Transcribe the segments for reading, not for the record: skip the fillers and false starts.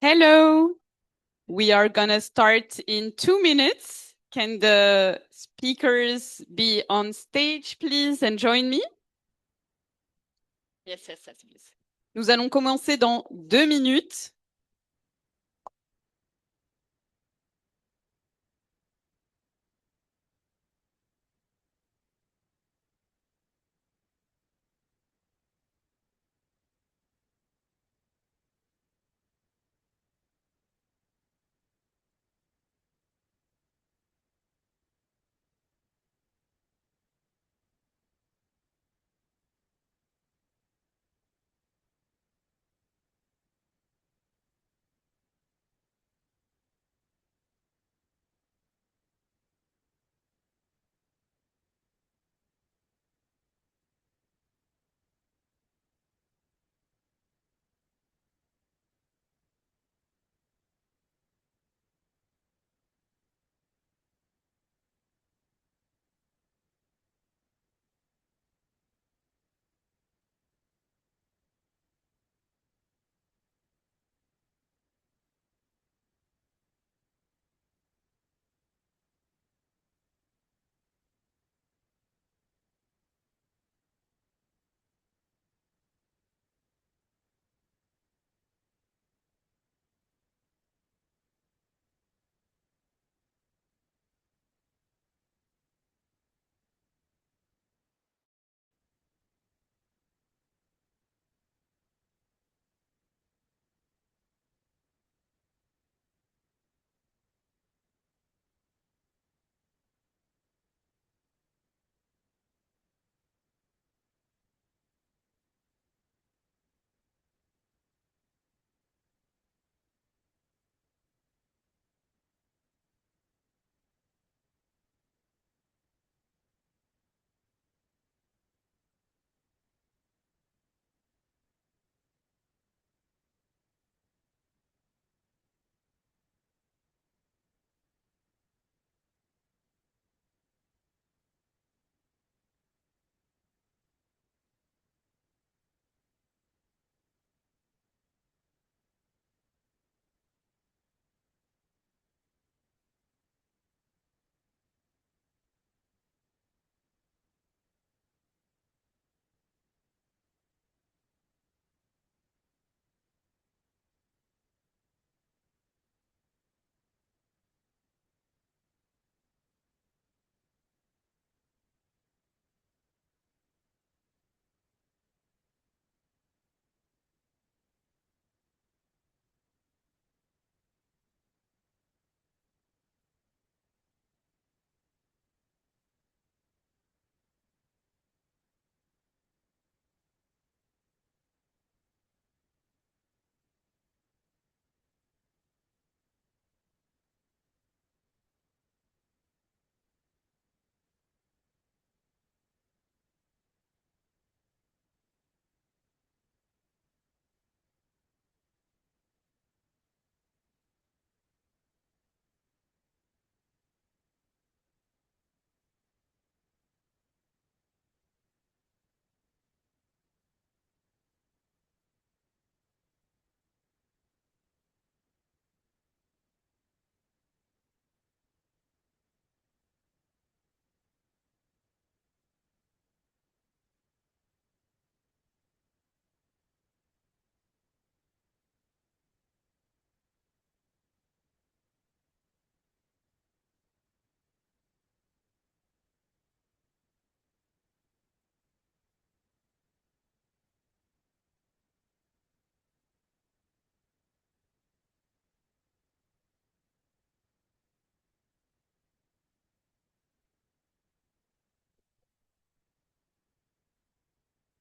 Hello, we are gonna start in 2 minutes. Can the speakers be on stage, please, and join me? Yes, yes, yes, please. Nous allons commencer dans 2 minutes.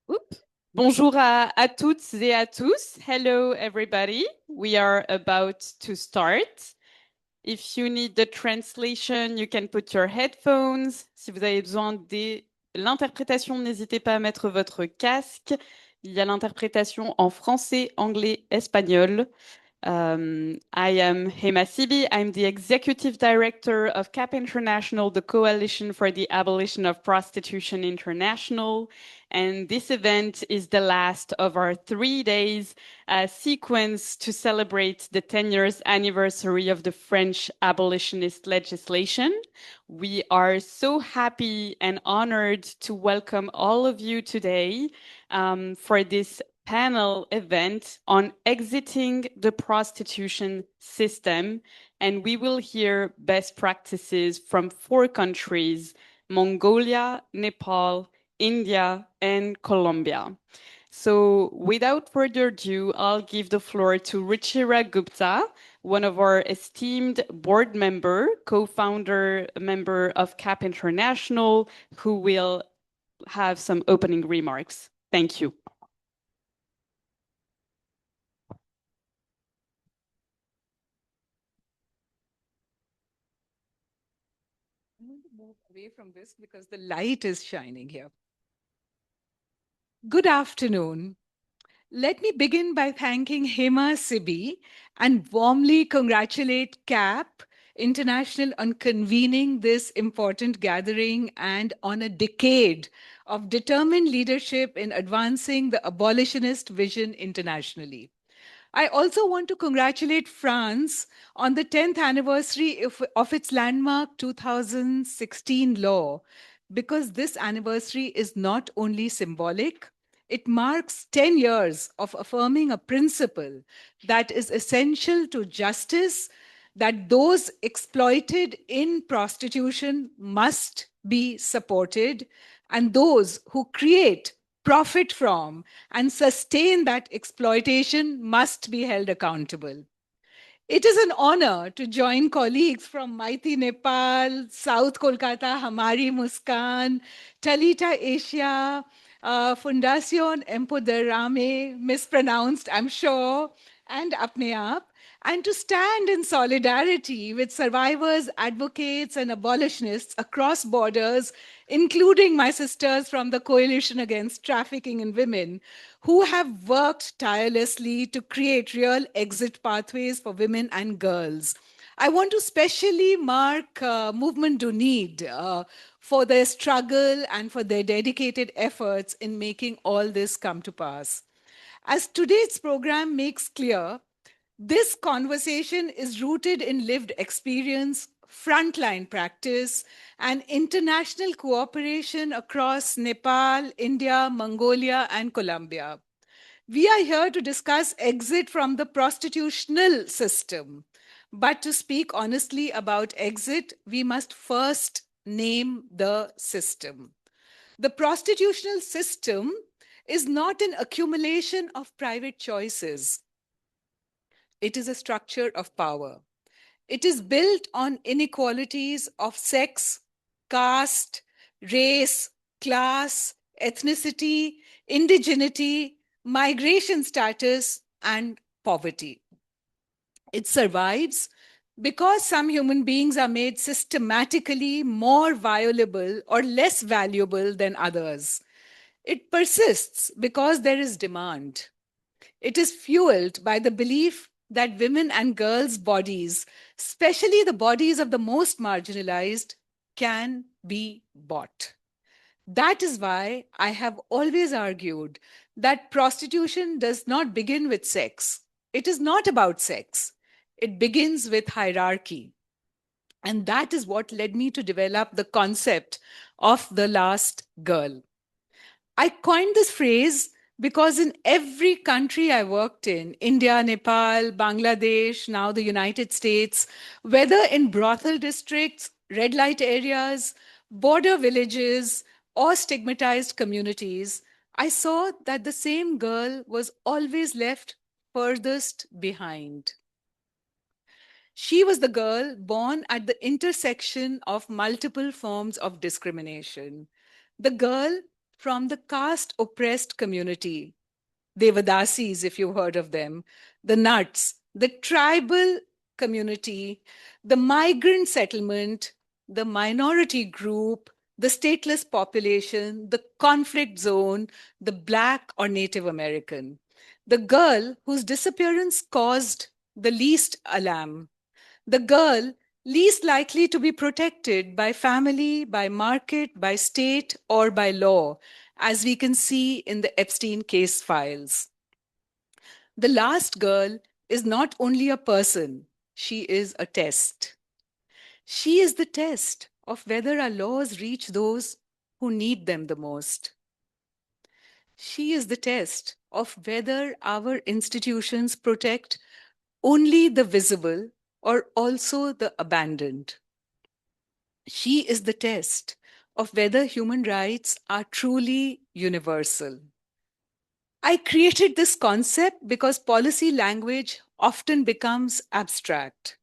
Oups. Bonjour à toutes et à tous. Hello, everybody. We are about to start. If you need the translation, you can put your headphones. Si vous avez besoin de l'interprétation, n'hésitez pas à mettre votre casque. Il y a l'interprétation en français, anglais, espagnol. I am Hema Sibi. I'm the executive director of CAP International, the Coalition for the Abolition of Prostitution International. And this event is the last of our 3 days sequence to celebrate the 10 years anniversary of the French abolitionist legislation. We are so happy and honored to welcome all of you today for this panel event on exiting the prostitution system. And we will hear best practices from 4 countries, Mongolia, Nepal, India, and Colombia. So without further ado, I'll give the floor to Ruchira Gupta, one of our esteemed board member, co-founder member of CAP International, who will have some opening remarks. Thank you. I'm going to move away from this because the light is shining here. Good afternoon. Let me begin by thanking Hema Sibi and warmly congratulate CAP International on convening this important gathering and on a decade of determined leadership in advancing the abolitionist vision internationally. I also want to congratulate France on the 10th anniversary of its landmark 2016 law, because this anniversary is not only symbolic, it marks 10 years of affirming a principle that is essential to justice, that those exploited in prostitution must be supported, and those who create, profit from, and sustain that exploitation must be held accountable. It is an honor to join colleagues from Mighty Nepal, South Kolkata, Hamari Muskan, Talita Asia, Fundación Empoderame, mispronounced, I'm sure, and Apne Aap, and to stand in solidarity with survivors, advocates, and abolitionists across borders, including my sisters from the Coalition Against Trafficking in Women, who have worked tirelessly to create real exit pathways for women and girls. I want to specially mark Movement Do Need for their struggle and for their dedicated efforts in making all this come to pass. As today's program makes clear, this conversation is rooted in lived experience, frontline practice, and international cooperation across Nepal, India, Mongolia, and Colombia. We are here to discuss exit from the prostitutional system. But to speak honestly about exit, we must first name the system. The prostitutional system is not an accumulation of private choices. It is a structure of power. It is built on inequalities of sex, caste, race, class, ethnicity, indigeneity, migration status, and poverty. It survives because some human beings are made systematically more violable or less valuable than others. It persists because there is demand. It is fueled by the belief that women and girls' bodies, especially the bodies of the most marginalized, can be bought. That is why I have always argued that prostitution does not begin with sex. It is not about sex. It begins with hierarchy. And that is what led me to develop the concept of the last girl. I coined this phrase because in every country I worked in, India, Nepal, Bangladesh, now the United States, whether in brothel districts, red light areas, border villages, or stigmatized communities, I saw that the same girl was always left furthest behind. She was the girl born at the intersection of multiple forms of discrimination. The girl from the caste oppressed community, Devadasis, if you've heard of them, the Nuts, the tribal community, the migrant settlement, the minority group, the stateless population, the conflict zone, the Black or Native American. The girl whose disappearance caused the least alarm, the girl least likely to be protected by family, by market, by state, or by law, as we can see in the Epstein case files. The last girl is not only a person, she is a test. She is the test of whether our laws reach those who need them the most. She is the test of whether our institutions protect only the visible or also the abandoned. She is the test of whether human rights are truly universal. I created this concept because policy language often becomes abstract.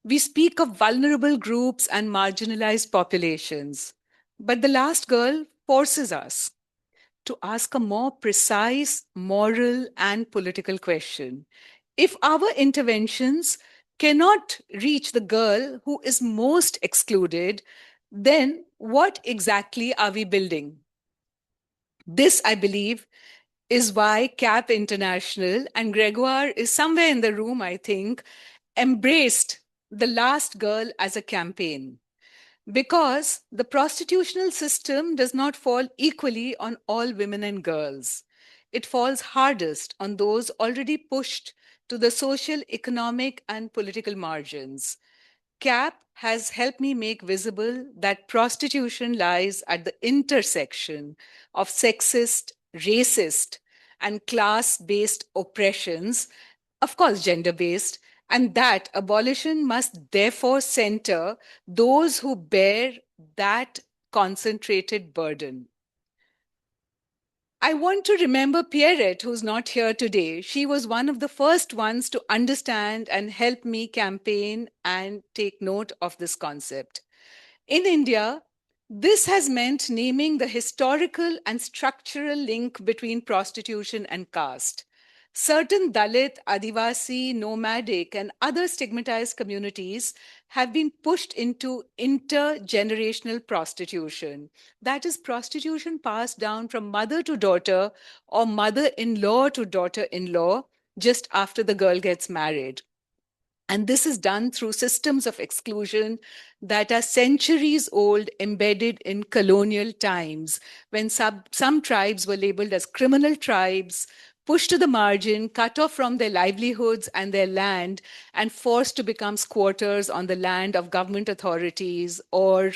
We speak of vulnerable groups and marginalized populations, but the last girl forces us to ask a more precise moral and political question. If our interventions cannot reach the girl who is most excluded, then what exactly are we building? This, I believe, is why CAP International, and Gregoire is somewhere in the room, I think, embraced the last girl as a campaign. Because the prostitutional system does not fall equally on all women and girls. It falls hardest on those already pushed to the social, economic, and political margins. CAP has helped me make visible that prostitution lies at the intersection of sexist, racist, and class based oppressions, of course, gender based, and that abolition must therefore center those who bear that concentrated burden. I want to remember Pierrette, who's not here today. She was one of the first ones to understand and help me campaign and take note of this concept. In India, this has meant naming the historical and structural link between prostitution and caste. Certain Dalit, Adivasi, nomadic, and other stigmatized communities have been pushed into intergenerational prostitution. That is, prostitution passed down from mother to daughter or mother in law to daughter in law just after the girl gets married. And this is done through systems of exclusion that are centuries old, embedded in colonial times, when some tribes were labeled as criminal tribes, pushed to the margin, cut off from their livelihoods and their land, and forced to become squatters on the land of government authorities or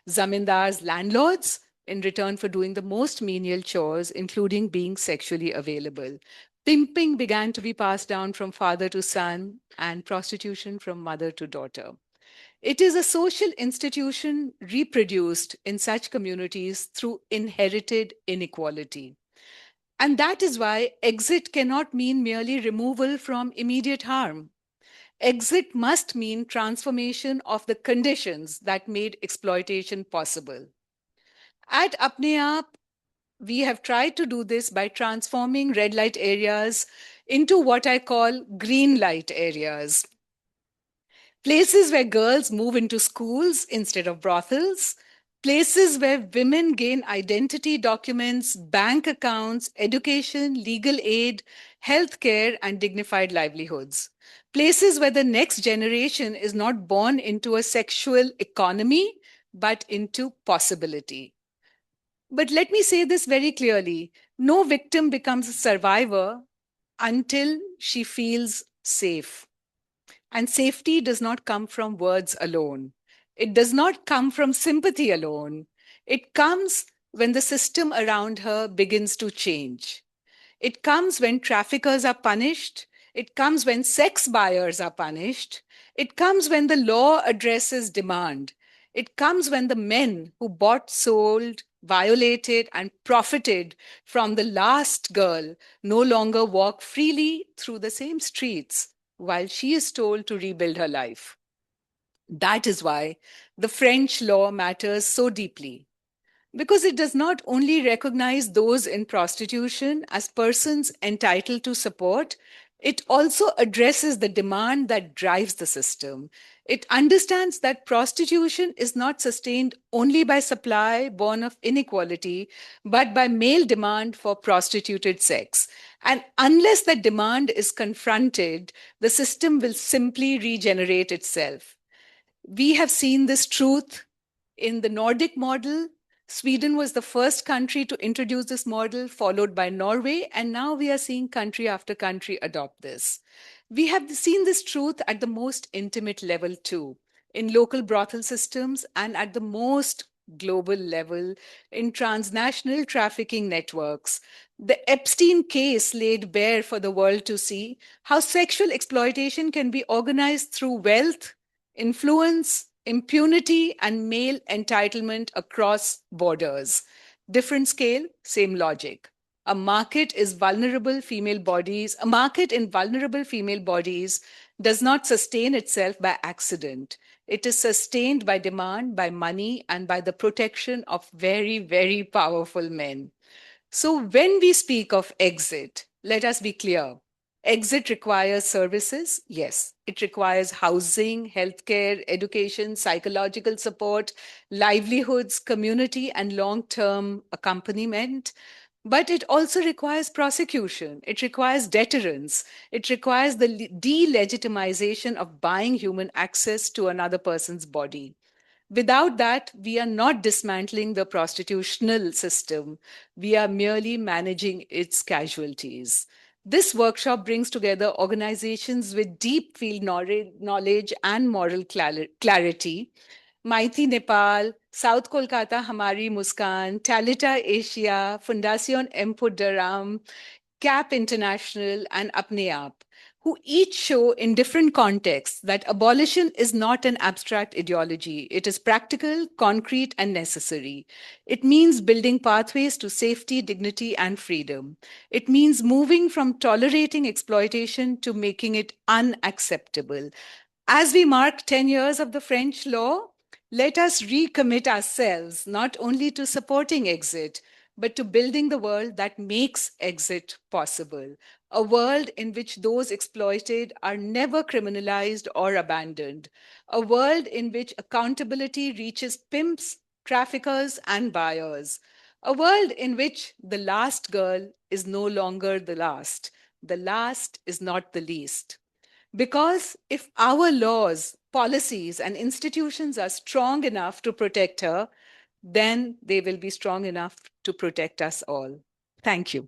zamindars, landlords, in return for doing the most menial chores, including being sexually available. Pimping began to be passed down from father to son, and prostitution from mother to daughter. It is a social institution reproduced in such communities through inherited inequality. And that is why exit cannot mean merely removal from immediate harm. Exit must mean transformation of the conditions that made exploitation possible. At Apne Aap, we have tried to do this by transforming red light areas into what I call green light areas. Places where girls move into schools instead of brothels, places where women gain identity documents, bank accounts, education, legal aid, healthcare, and dignified livelihoods. Places where the next generation is not born into a sexual economy, but into possibility. But let me say this very clearly. No victim becomes a survivor until she feels safe. And safety does not come from words alone. It does not come from sympathy alone. It comes when the system around her begins to change. It comes when traffickers are punished. It comes when sex buyers are punished. It comes when the law addresses demand. It comes when the men who bought, sold, violated, and profited from the last girl no longer walk freely through the same streets while she is told to rebuild her life. That is why the French law matters so deeply, because it does not only recognize those in prostitution as persons entitled to support, It also addresses the demand that drives the system. It understands that prostitution is not sustained only by supply born of inequality, but by male demand for prostituted sex. And unless that demand is confronted, the system will simply regenerate itself. We have seen this truth in the Nordic model. Sweden was the first country to introduce this model, followed by Norway, and now we are seeing country after country adopt this. We have seen this truth at the most intimate level too, in local brothel systems and at the most global level in transnational trafficking networks. The Epstein case laid bare for the world to see how sexual exploitation can be organized through wealth, influence, impunity, and male entitlement across borders. Different scale, same logic. A market a market in vulnerable female bodies does not sustain itself by accident. It is sustained by demand, by money, and by the protection of very, very powerful men. So when we speak of exit, let us be clear. Exit requires services. Yes, it requires housing, healthcare, education, psychological support, livelihoods, community, and long term accompaniment. But it also requires prosecution. It requires deterrence. It requires the delegitimization of buying human access to another person's body. Without that, we are not dismantling the prostitutional system. We are merely managing its casualties. This workshop brings together organizations with deep field knowledge and moral clarity. Maiti Nepal, South Kolkata Hamari Muskan, Talita Asia, Fundación Empoderam, CAP International, and Apne Aap, who each show in different contexts that abolition is not an abstract ideology. It is practical, concrete, and necessary. It means building pathways to safety, dignity, and freedom. It means moving from tolerating exploitation to making it unacceptable. As we mark 10 years of the French law, let us recommit ourselves not only to supporting exit, but to building the world that makes exit possible. A world in which those exploited are never criminalized or abandoned. A world in which accountability reaches pimps, traffickers, and buyers. A world in which the last girl is no longer the last. The last is not the least. Because if our laws, policies, and institutions are strong enough to protect her, then they will be strong enough to protect us all. Thank you.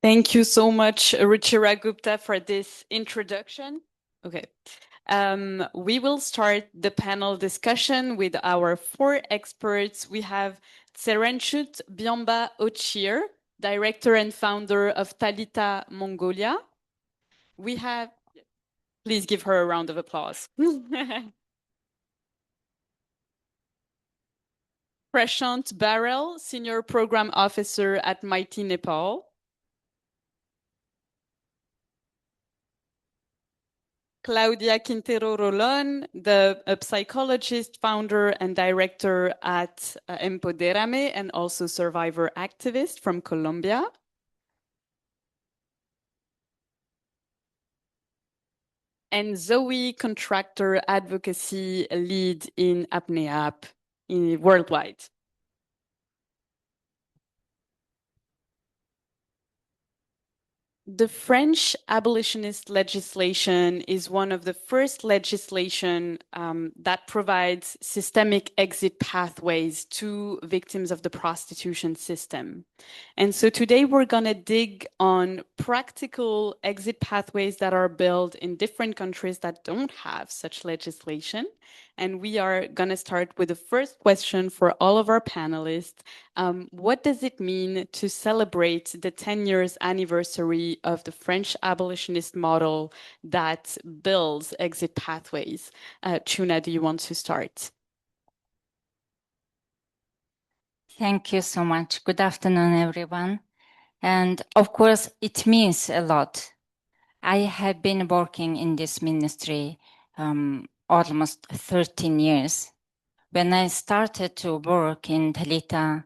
Thank you so much, Ruchira Gupta, for this introduction. Okay. We will start the panel discussion with our four experts. We have Tserenchut Biamba Ochir, director and founder of Talita Mongolia. We have, please give her a round of applause. Prashant Barrel, senior program officer at Mighty Nepal. Claudia Quintero Rolón, a psychologist, founder, and director at Empoderame, and also survivor activist from Colombia. And Zoe, contractor advocacy lead in Apne Aap worldwide. The French abolitionist legislation is one of the first legislation that provides systemic exit pathways to victims of the prostitution system. And so today we're going to dig on practical exit pathways that are built in different countries that don't have such legislation. And we are going to start with the first question for all of our panelists. What does it mean to celebrate the 10 years anniversary of the French abolitionist model that builds exit pathways? Chuna, do you want to start? Thank you so much. Good afternoon, everyone. And of course, it means a lot. I have been working in this ministry almost 13 years. When I started to work in Talita,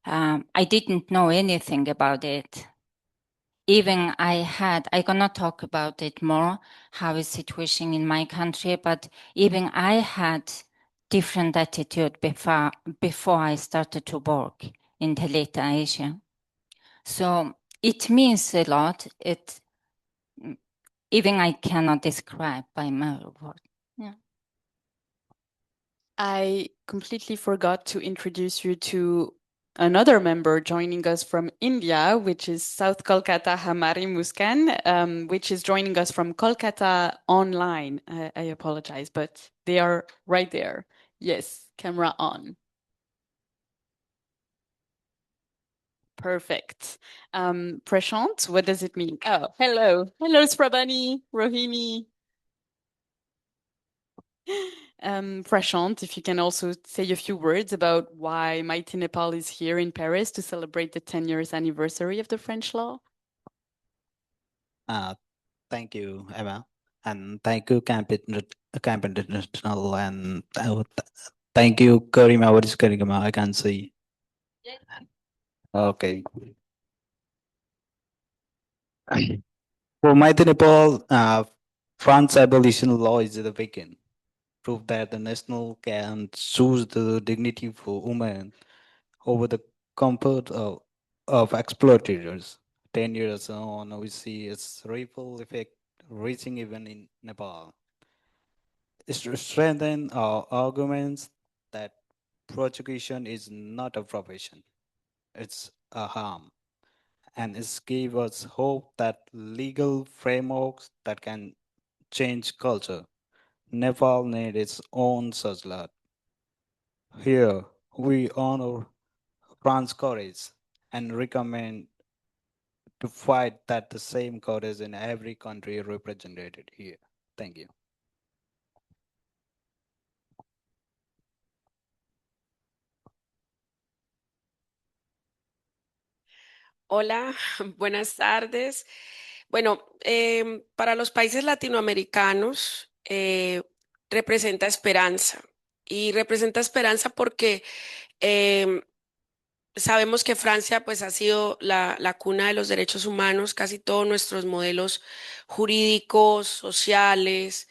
I didn't know anything about it. Even I cannot talk about it more, how is situation in my country, but even I had different attitude before I started to work in Talita, Asia. So it means a lot. Even I cannot describe by my word. Yeah. I completely forgot to introduce you to another member joining us from India, which is South Kolkata Hamari Muskan, which is joining us from Kolkata online. I apologize, but they are right there. Yes, camera on. Perfect. Prashant, what does it mean? Oh, hello. Hello, Sprabani, Rohini. Prashant, if you can also say a few words about why Mighty Nepal is here in Paris to celebrate the 10 years anniversary of the French law. Thank you, Emma, and thank you, Camp International, and thank you, Karima. What is Karima? I can't see. Okay. For Mighty Nepal, France abolition law is the beacon. Prove that the national can choose the dignity for women over the comfort of exploiters. 10 years on, we see its ripple effect reaching even in Nepal. It's to strengthen our arguments that prostitution is not a profession, it's a harm. And it gives us hope that legal frameworks that can change culture. Nepal needs its own such law. Here, we honor France's courage and recommend to fight that the same courage in every country represented here. Thank you. Hola, buenas tardes. Bueno, para los países latinoamericanos representa esperanza y representa esperanza porque em, sabemos que Francia pues ha sido la cuna de los derechos humanos, casi todos nuestros modelos jurídicos, sociales,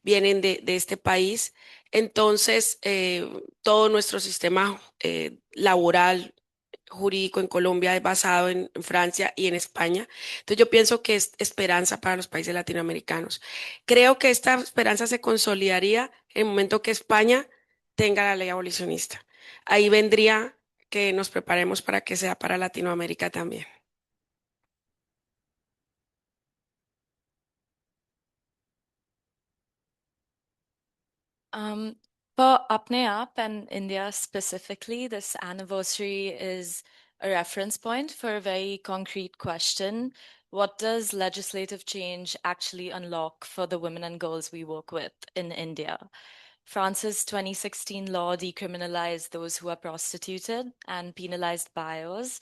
vienen de este país. Entonces, todo nuestro sistema laboral jurídico en Colombia es basado en Francia y en España. Entonces yo pienso que es esperanza para los países latinoamericanos. Creo que esta esperanza se consolidaría en el momento que España tenga la ley abolicionista. Ahí vendría que nos preparemos para que sea para Latinoamérica también. For Apne Aap and India specifically, this anniversary is a reference point for a very concrete question. What does legislative change actually unlock for the women and girls we work with in India? France's 2016 law decriminalized those who are prostituted and penalized buyers.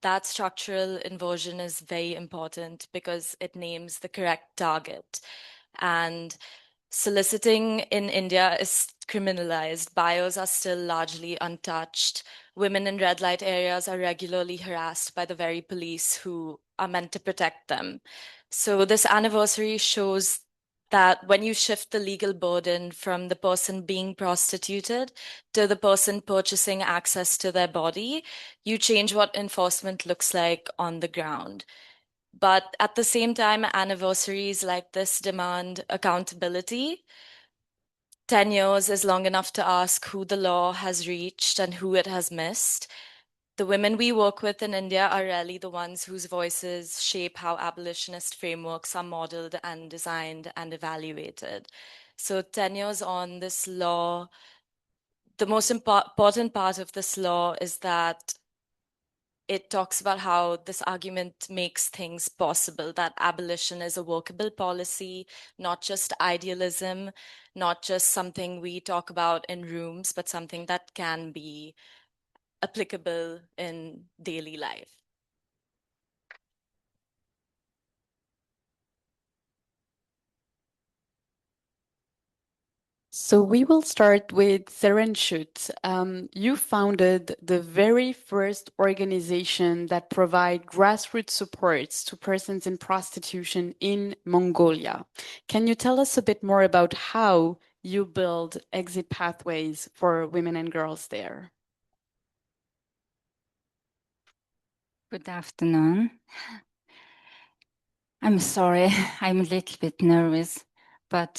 That structural inversion is very important because it names the correct target. And soliciting in India is criminalized. Buyers are still largely untouched. Women in red light areas are regularly harassed by the very police who are meant to protect them. So this anniversary shows that when you shift the legal burden from the person being prostituted to the person purchasing access to their body, you change what enforcement looks like on the ground. But at the same time, anniversaries like this demand accountability. 10 years is long enough to ask who the law has reached and who it has missed. The women we work with in India are really the ones whose voices shape how abolitionist frameworks are modeled and designed and evaluated. So 10 years on, this law, the most important part of this law is that it talks about how this argument makes things possible, that abolition is a workable policy, not just idealism, not just something we talk about in rooms, but something that can be applicable in daily life. So we will start with Serenchut. You founded the very first organization that provide grassroots supports to persons in prostitution in Mongolia. Can you tell us a bit more about how you build exit pathways for women and girls there? Good afternoon. I'm sorry, I'm a little bit nervous, but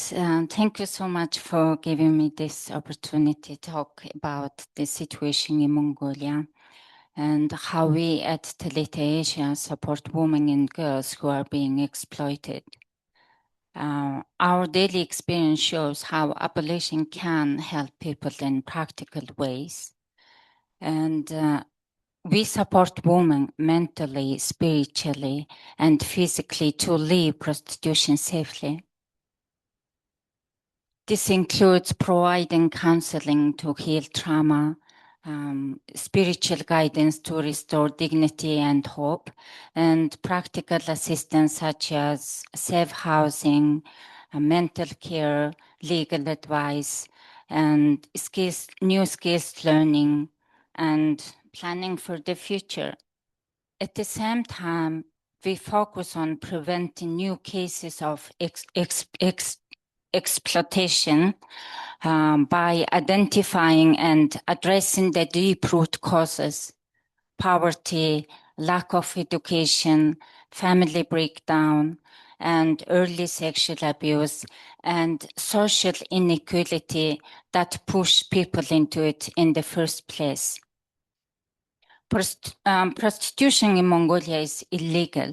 thank you so much for giving me this opportunity to talk about the situation in Mongolia and how we at Talita Asia support women and girls who are being exploited. Our daily experience shows how abolition can help people in practical ways. And we support women mentally, spiritually, and physically to leave prostitution safely. This includes providing counseling to heal trauma, spiritual guidance to restore dignity and hope, and practical assistance such as safe housing, mental care, legal advice, and new skills learning, and planning for the future. At the same time, we focus on preventing new cases of exploitation by identifying and addressing the deep root causes: poverty, lack of education, family breakdown, and early sexual abuse, and social inequality that push people into it in the first place. Prostitution in Mongolia is illegal.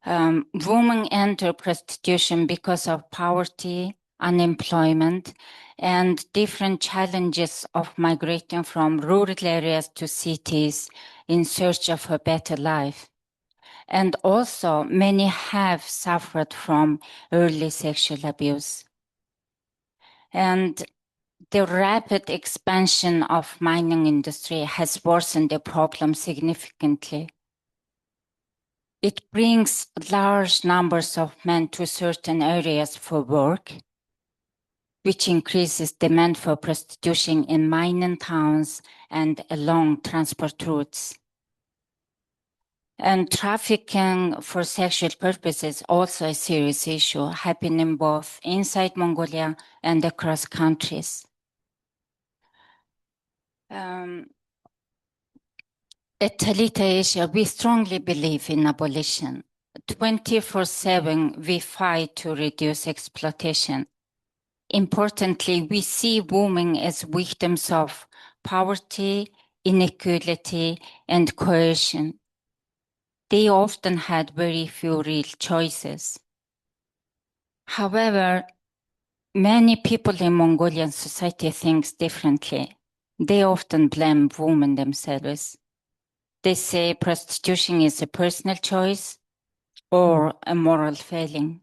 Women enter prostitution because of poverty, unemployment, and different challenges of migrating from rural areas to cities in search of a better life. And also, many have suffered from early sexual abuse. And the rapid expansion of mining industry has worsened the problem significantly. It brings large numbers of men to certain areas for work, which increases demand for prostitution in mining towns and along transport routes. And trafficking for sexual purposes also a serious issue, happening both inside Mongolia and across countries. At Talita Asia, we strongly believe in abolition. 24/7, we fight to reduce exploitation. Importantly, we see women as victims of poverty, inequality, and coercion. They often had very few real choices. However, many people in Mongolian society think differently. They often blame women themselves. They say prostitution is a personal choice or a moral failing.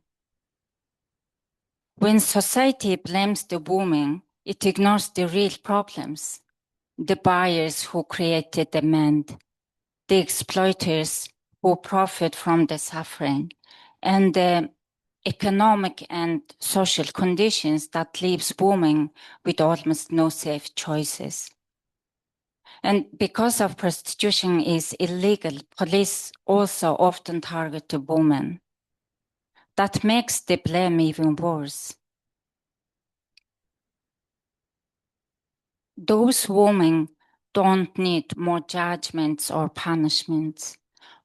When society blames the woman, it ignores the real problems: the buyers who create the demand, the exploiters who profit from the suffering, and the economic and social conditions that leaves women with almost no safe choices. And because of prostitution is illegal, police also often target the women. That makes the blame even worse. Those women don't need more judgments or punishments.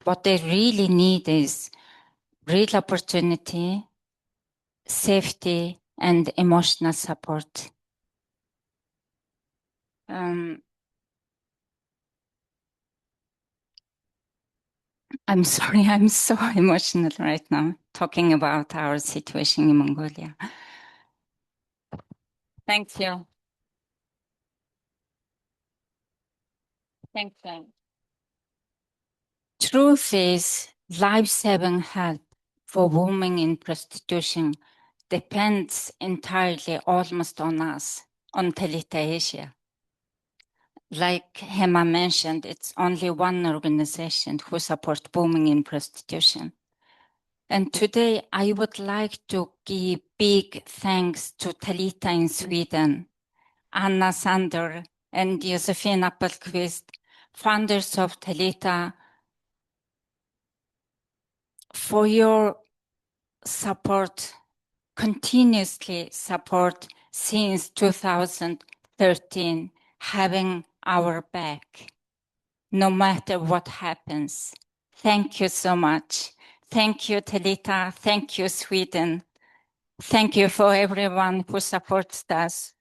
What they really need is real opportunity, safety, and emotional support. I'm sorry, I'm so emotional right now talking about our situation in Mongolia. Thank you. Thank you. Truth is, life-saving help for women in prostitution depends entirely almost on us, on Talita Asia. Like Hema mentioned, it's only one organization who supports women in prostitution. And today I would like to give big thanks to Talita in Sweden, Anna Sander, and Josefina Appelqvist, founders of Talita, for your support, continuously support since 2013, having our back, no matter what happens. Thank you so much. Thank you, Talita. Thank you, Sweden. Thank you for everyone who supports us.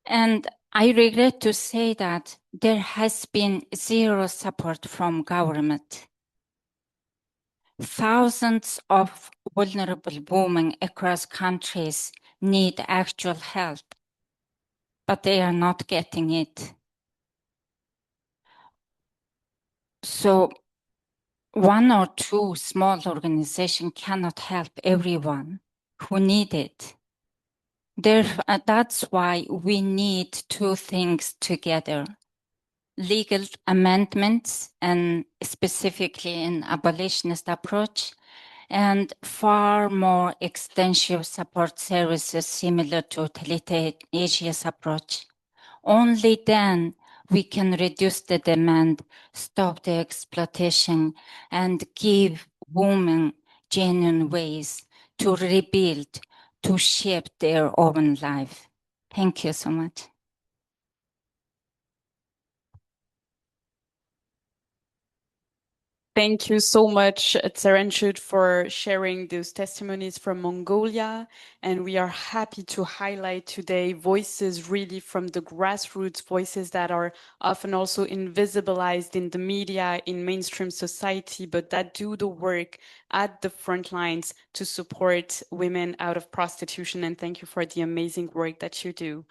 And I regret to say that there has been zero support from government. Thousands of vulnerable women across countries need actual help, but they are not getting it. So one or two small organizations cannot help everyone who need it. That's why we need two things together: legal amendments, and specifically an abolitionist approach, and far more extensive support services similar to Talita Asia's approach. Only then we can reduce the demand, stop the exploitation, and give women genuine ways to rebuild, to shape their own life. Thank you so much. Thank you so much, Tserenchut, for sharing those testimonies from Mongolia. And we are happy to highlight today voices really from the grassroots, voices that are often also invisibilized in the media, in mainstream society, but that do the work at the front lines to support women out of prostitution. And thank you for the amazing work that you do.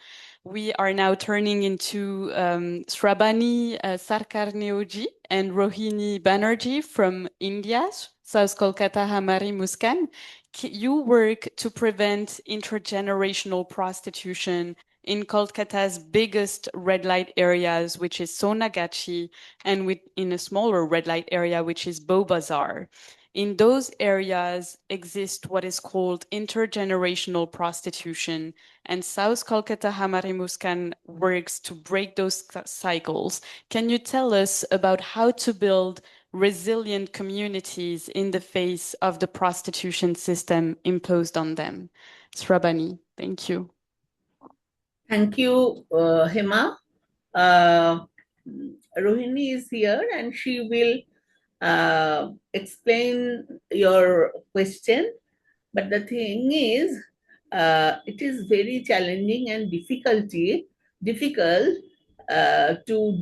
We are now turning into Srabani Sarkarneoji and Rohini Banerjee from India, South Kolkata Hamari Muskan. You work to prevent intergenerational prostitution in Kolkata's biggest red light areas, which is Sonagachi, and in a smaller red light area, which is Beau Bazar. In those areas exist what is called intergenerational prostitution, and South Kolkata Hamari Muskan works to break those cycles. Can you tell us about how to build resilient communities in the face of the prostitution system imposed on them? Srabani, thank you. Thank you, Hema. Rohini is here and she will explain your question. But the thing is, it is very challenging and difficult to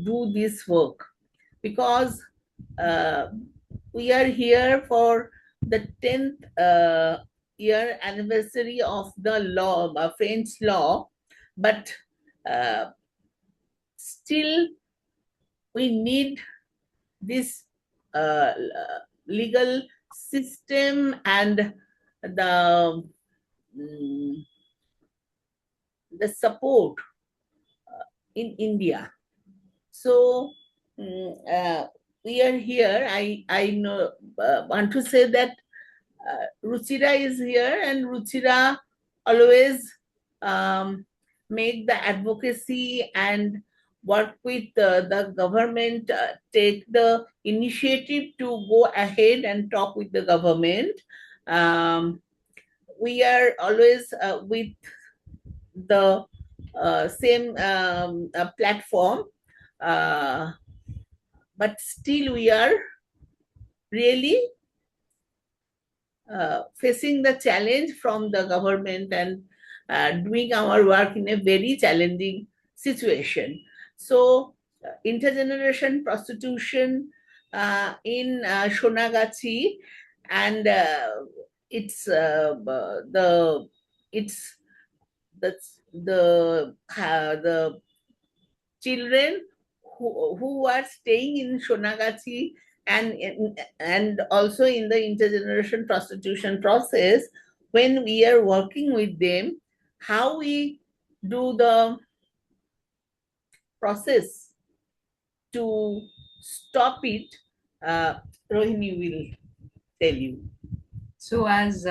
do this work, because we are here for the 10th year anniversary of the law, French law, but still we need this legal system and the support in India. So we are here. I know want to say that Ruchira is here, and Ruchira always make the advocacy and work with the government, take the initiative to go ahead and talk with the government. We are always with the same platform, but still we are really facing the challenge from the government and doing our work in a very challenging situation. So intergeneration prostitution in Sonagachi, and it's the children who are staying in Sonagachi and also in the intergeneration prostitution process, when we are working with them, how we do the process to stop it, Rohini will tell you. So as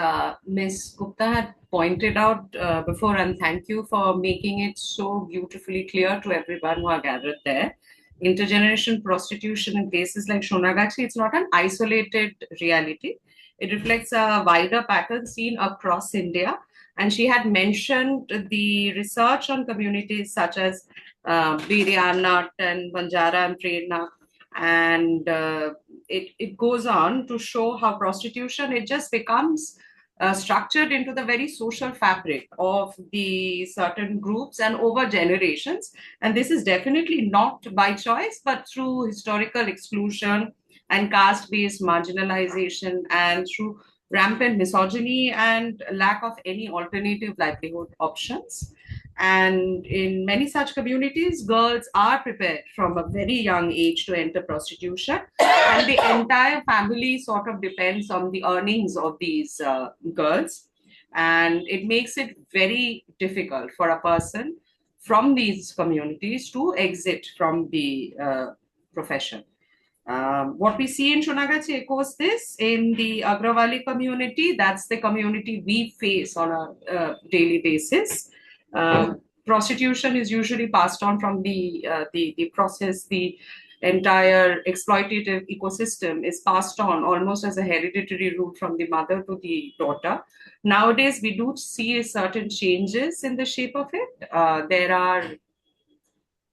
Ms. Gupta had pointed out before, and thank you for making it so beautifully clear to everyone who are gathered there, intergeneration prostitution in places like Shonagachi, it's not an isolated reality. It reflects a wider pattern seen across India. And she had mentioned the research on communities such as Biryana and Banjara and Prerna, and it goes on to show how prostitution, it just becomes structured into the very social fabric of the certain groups and over generations. And this is definitely not by choice, but through historical exclusion and caste-based marginalization, and through rampant misogyny and lack of any alternative livelihood options. And in many such communities, girls are prepared from a very young age to enter prostitution. And the entire family sort of depends on the earnings of these girls. And it makes it very difficult for a person from these communities to exit from the profession. What we see in Shonagachi echoes this in the Agrawali community. That's the community we face on a daily basis. Prostitution is usually passed on from the process. The entire exploitative ecosystem is passed on almost as a hereditary route from the mother to the daughter. Nowadays, we do see certain changes in the shape of it. There are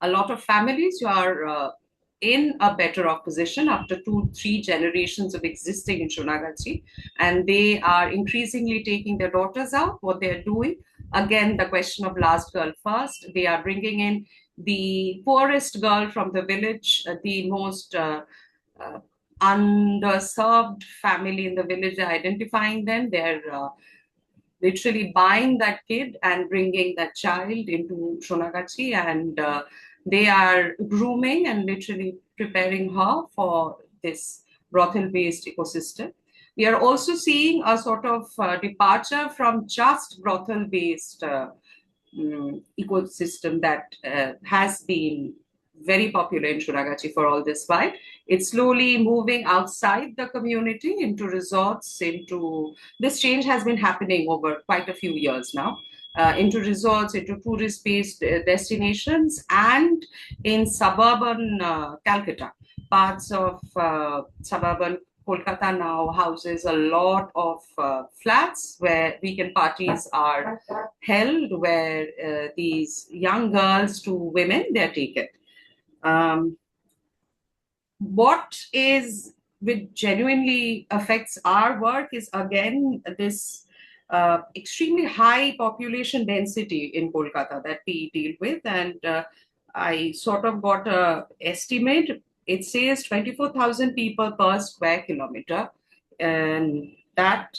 a lot of families who are in a better off position after 2-3 generations of existing in Shonagachi, and they are increasingly taking their daughters out. What they're doing, again, the question of last girl first, they are bringing in the poorest girl from the village, the most underserved family in the village. They're identifying them. They're literally buying that kid and bringing that child into Shonagachi, and they are grooming and literally preparing her for this brothel-based ecosystem. We are also seeing a sort of departure from just brothel-based ecosystem that has been very popular in Shonagachi for all this while. It's slowly moving outside the community into resorts, into this change has been happening over quite a few years now. Into resorts, into tourist-based destinations, and in suburban Calcutta. Parts of suburban Kolkata now houses a lot of flats where weekend parties are held, where these young girls to women, they're taken. What is, which genuinely affects our work is, again, this extremely high population density in Kolkata that we deal with. And I sort of got an estimate. It says 24,000 people per square kilometer. And that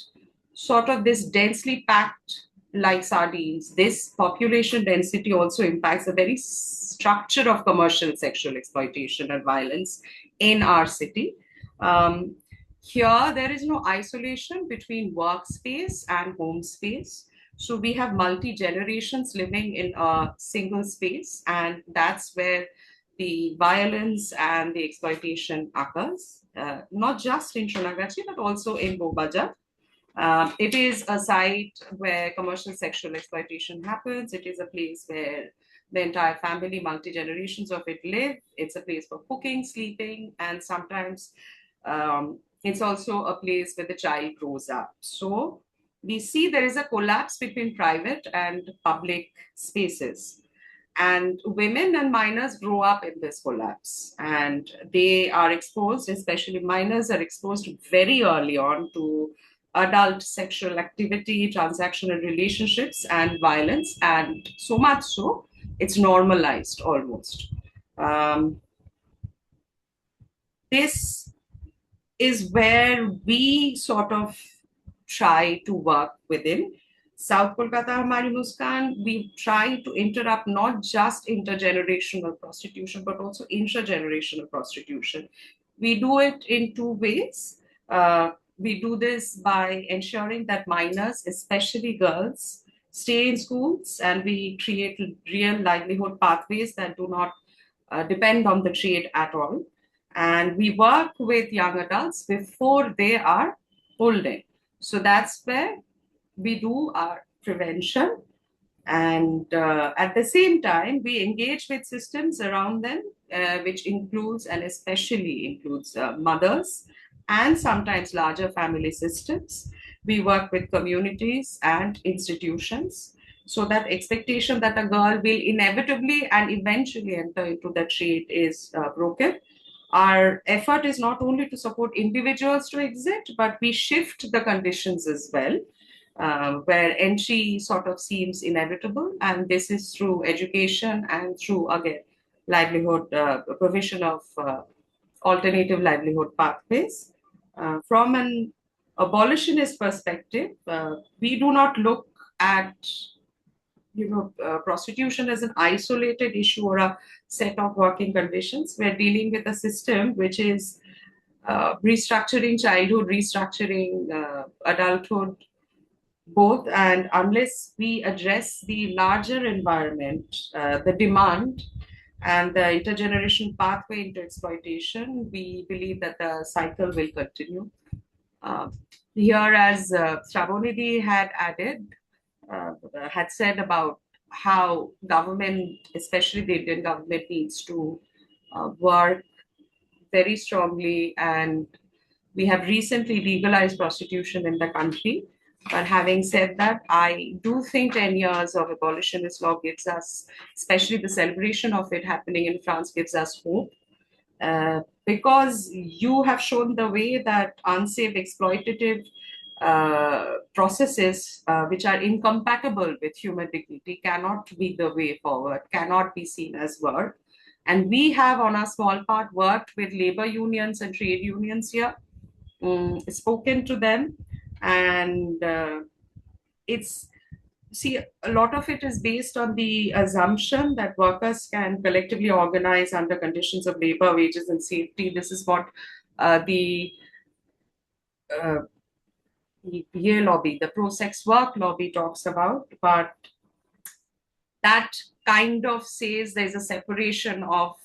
sort of this densely packed like sardines, this population density also impacts the very structure of commercial sexual exploitation and violence in our city. Here, there is no isolation between workspace and home space. So we have multi-generations living in a single space, and that's where the violence and the exploitation occurs, not just in Shonagachi, but also in Bobaja. It is a site where commercial sexual exploitation happens. It is a place where the entire family, multi-generations of it live. It's a place for cooking, sleeping, and sometimes it's also a place where the child grows up. So we see there is a collapse between private and public spaces. And women and minors grow up in this collapse, and they are exposed, especially minors are exposed very early on to adult sexual activity, transactional relationships, and violence, and so much so, it's normalized almost. This is where we sort of try to work within. South Kolkata Hamari Muskan, we try to interrupt not just intergenerational prostitution, but also intragenerational prostitution. We do it in two ways. We do this by ensuring that minors, especially girls, stay in schools, and we create real livelihood pathways that do not depend on the trade at all. And we work with young adults before they are holding. So that's where we do our prevention. And at the same time, we engage with systems around them, which includes and especially includes mothers and sometimes larger family systems. We work with communities and institutions so that expectation that a girl will inevitably and eventually enter into the trade is broken. Our effort is not only to support individuals to exit, but we shift the conditions as well, where entry sort of seems inevitable. And this is through education and through, again, livelihood, provision of alternative livelihood pathways. From an abolitionist perspective, we do not look at prostitution as an isolated issue or a set of working conditions. We're dealing with a system which is restructuring childhood, restructuring adulthood, both. And unless we address the larger environment, the demand, and the intergenerational pathway into exploitation, we believe that the cycle will continue. Here, as Shravonidhi had added, had said about how government, especially the Indian government, needs to work very strongly. And we have recently legalized prostitution in the country. But having said that, I do think 10 years of abolitionist law gives us, especially the celebration of it happening in France, gives us hope. Because you have shown the way that unsafe, exploitative processes which are incompatible with human dignity cannot be the way forward, cannot be seen as work. And we have, on our small part, worked with labor unions and trade unions here, spoken to them, and a lot of it is based on the assumption that workers can collectively organize under conditions of labor, wages, and safety. This is what the PA lobby, the pro-sex work lobby, talks about. But that kind of says there's a separation of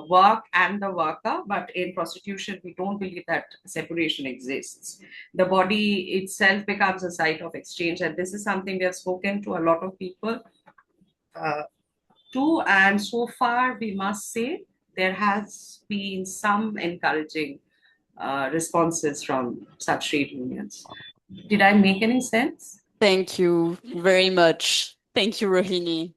work and the worker, but in prostitution, we don't believe that separation exists. The body itself becomes a site of exchange, and this is something we have spoken to a lot of people too, and so far, we must say, there has been some encouraging responses from such trade unions. Did I make any sense? Thank you very much. Thank you, Rohini.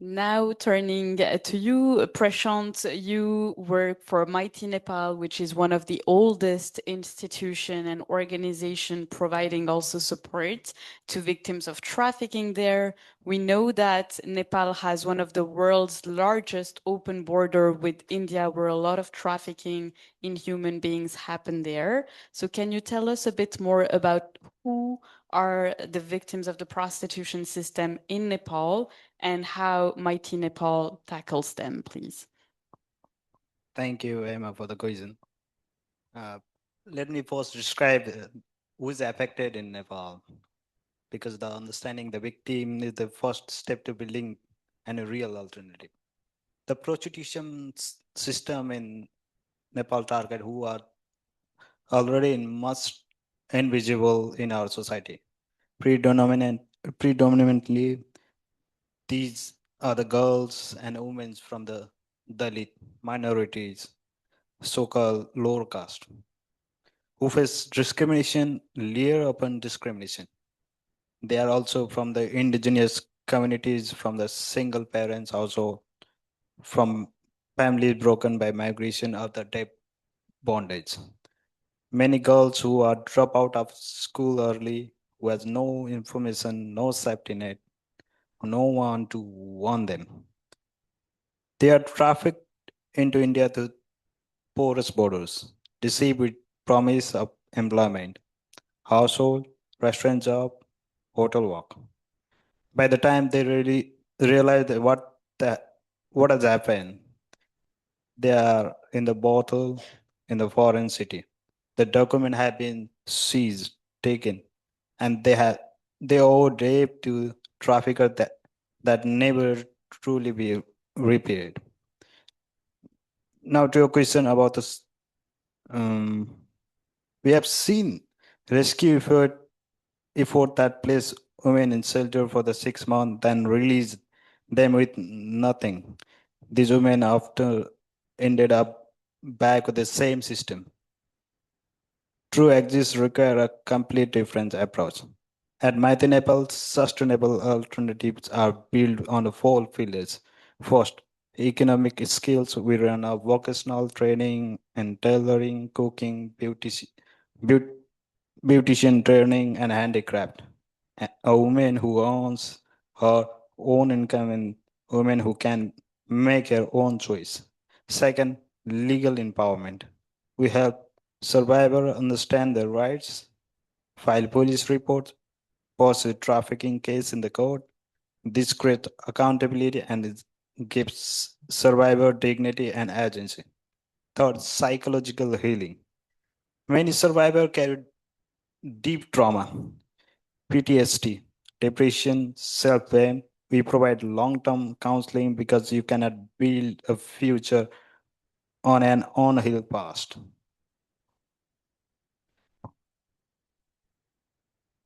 Now turning to you, Prashant, you work for Mighty Nepal, which is one of the oldest institution and organization providing also support to victims of trafficking there. We know that Nepal has one of the world's largest open border with India, where a lot of trafficking in human beings happen there. So can you tell us a bit more about who are the victims of the prostitution system in Nepal and how Mighty Nepal tackles them, please? Thank you, Emma, for the question. Let me first describe who is affected in Nepal, because the understanding the victim is the first step to building a real alternative. The prostitution system in Nepal target who are already much invisible in our society. Predominantly, these are the girls and women from the Dalit minorities, so-called lower caste, who face discrimination, layer upon discrimination. They are also from the indigenous communities, from the single parents, also from families broken by migration or the debt bondage. Many girls who are drop out of school early, who has no information, no safety net, no one to warn them. They are trafficked into India through porous borders, deceived with promise of employment, household, restaurant job, hotel work. By the time they really realize that what has happened, they are in the bottle in the foreign city. The document had been seized, taken, and they owe rape to trafficker that never truly be repaired. Now to your question about this, we have seen rescue effort that place women in shelter for the 6 months, then release them with nothing. These women after ended up back with the same system. True exits require a complete different approach. At Mighty Nepal, sustainable alternatives are built on the four pillars. First, economic skills. We run a vocational training and tailoring, cooking, beautician training, and handicraft. A woman who owns her own income and women who can make her own choice. Second, legal empowerment. We help survivors understand their rights, file police reports, pursue trafficking case in the court. This creates accountability and it gives survivor dignity and agency. Third, psychological healing. Many survivors carry deep trauma, PTSD, depression, self-blame. We provide long-term counseling because you cannot build a future on an unhealed past.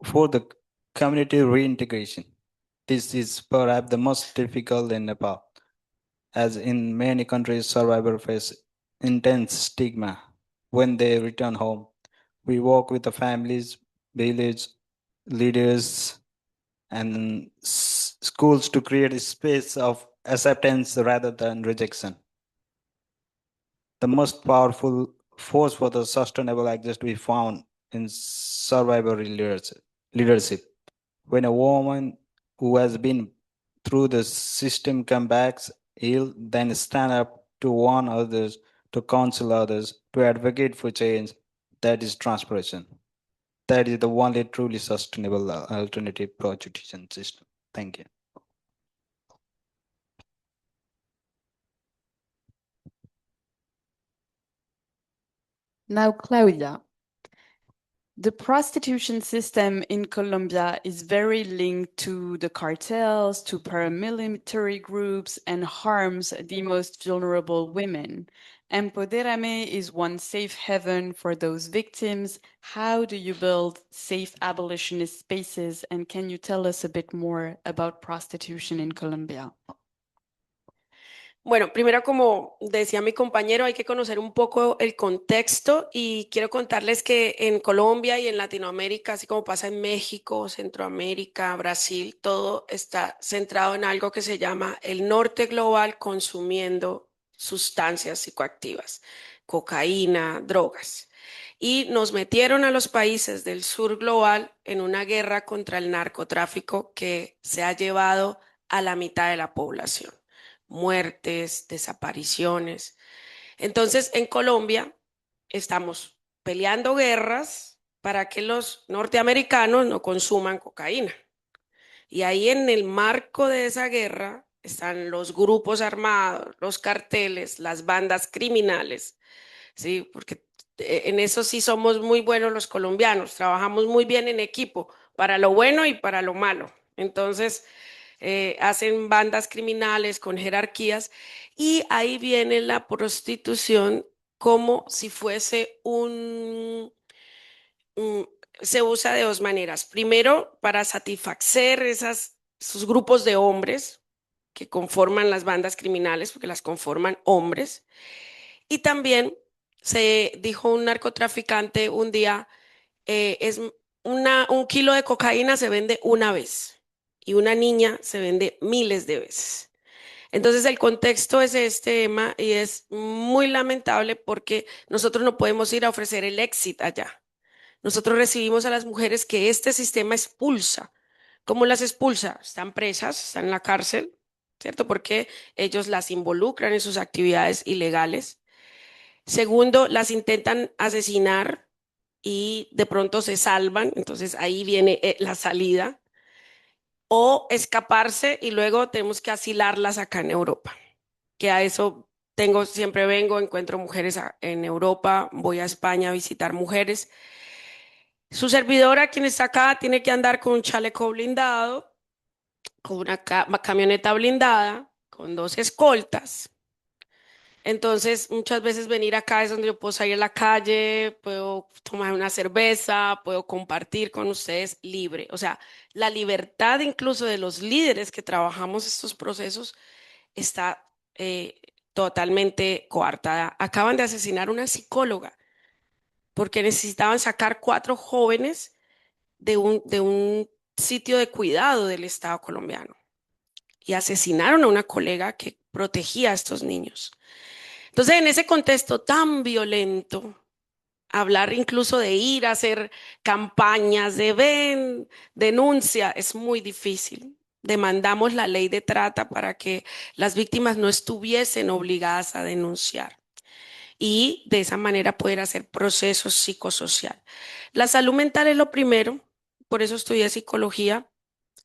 For the community reintegration, this is perhaps the most difficult in Nepal, as in many countries, survivors face intense stigma when they return home. We work with the families, village leaders, and schools to create a space of acceptance rather than rejection. The most powerful force for the sustainable exist we found in survivor leadership. When a woman who has been through the system comes back ill, then stand up to warn others, to counsel others, to advocate for change, that is transformation. That is the only truly sustainable alternative prostitution system. Thank you. Now, Claudia. The prostitution system in Colombia is very linked to the cartels, to paramilitary groups, and harms the most vulnerable women. Empoderame is one safe haven for those victims. How do you build safe abolitionist spaces? And can you tell us a bit more about prostitution in Colombia? Bueno, primero, como decía mi compañero, hay que conocer un poco el contexto y quiero contarles que en Colombia y en Latinoamérica, así como pasa en México, Centroamérica, Brasil, todo está centrado en algo que se llama el norte global consumiendo sustancias psicoactivas, cocaína, drogas. Y nos metieron a los países del sur global en una guerra contra el narcotráfico que se ha llevado a la mitad de la población. Muertes, desapariciones. Entonces, en Colombia estamos peleando guerras para que los norteamericanos no consuman cocaína. Y ahí en el marco de esa guerra están los grupos armados, los carteles, las bandas criminales, ¿sí? Porque en eso sí somos muy buenos los colombianos, trabajamos muy bien en equipo, para lo bueno y para lo malo. Entonces, hacen bandas criminales con jerarquías y ahí viene la prostitución como si fuese se usa de dos maneras. Primero, para satisfacer esos grupos de hombres que conforman las bandas criminales, porque las conforman hombres. Y también se dijo un narcotraficante un día, un kilo de cocaína se vende una vez y una niña se vende miles de veces. Entonces el contexto es este, Emma, y es muy lamentable porque nosotros no podemos ir a ofrecer el éxito allá. Nosotros recibimos a las mujeres que este sistema expulsa. ¿Cómo las expulsa? Están presas, están en la cárcel, ¿cierto? Porque ellos las involucran en sus actividades ilegales. Segundo, las intentan asesinar y de pronto se salvan, entonces ahí viene la salida. O escaparse y luego tenemos que asilarlas acá en Europa, que a eso siempre vengo, encuentro mujeres en Europa, voy a España a visitar mujeres. Su servidora, quien está acá, tiene que andar con un chaleco blindado, con una camioneta blindada, con 2 escoltas. Entonces, muchas veces venir acá es donde yo puedo salir a la calle, puedo tomar una cerveza, puedo compartir con ustedes libre. O sea, la libertad incluso de los líderes que trabajamos estos procesos está totalmente coartada. Acaban de asesinar a una psicóloga porque necesitaban sacar 4 jóvenes de un sitio de cuidado del Estado colombiano y asesinaron a una colega que protegía a estos niños. Entonces, en ese contexto tan violento, hablar incluso de ir a hacer campañas de ven, denuncia, es muy difícil. Demandamos la ley de trata para que las víctimas no estuviesen obligadas a denunciar y de esa manera poder hacer procesos psicosociales. La salud mental es lo primero, por eso estudié psicología,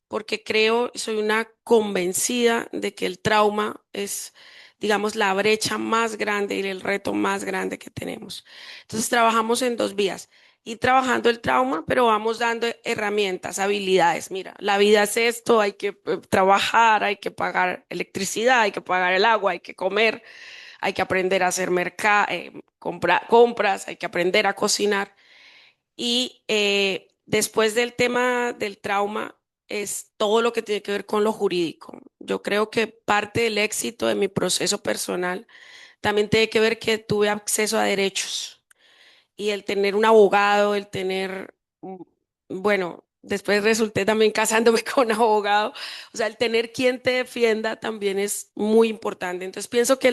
porque creo, soy una convencida de que el trauma es, digamos, la brecha más grande y el reto más grande que tenemos. Entonces trabajamos en 2 vías. Ir trabajando el trauma, pero vamos dando herramientas, habilidades. Mira, la vida es esto, hay que trabajar, hay que pagar electricidad, hay que pagar el agua, hay que comer, hay que aprender a hacer compras, hay que aprender a cocinar. Y después del tema del trauma es todo lo que tiene que ver con lo jurídico. Yo creo que parte del éxito de mi proceso personal también tiene que ver que tuve acceso a derechos y el tener un abogado, el tener, bueno, después resulté también casándome con un abogado, o sea, el tener quien te defienda también es muy importante. Entonces pienso que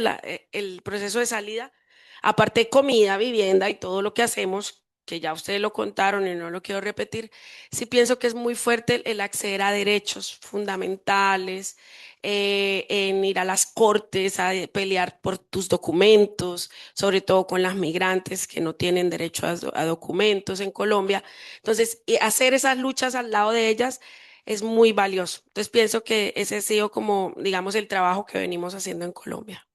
el proceso de salida, aparte de comida, vivienda y todo lo que hacemos, que ya ustedes lo contaron y no lo quiero repetir, sí pienso que es muy fuerte el acceder a derechos fundamentales, en ir a las cortes a pelear por tus documentos, sobre todo con las migrantes que no tienen derecho a documentos en Colombia. Entonces, hacer esas luchas al lado de ellas es muy valioso. Entonces, pienso que ese ha sido como, digamos, el trabajo que venimos haciendo en Colombia.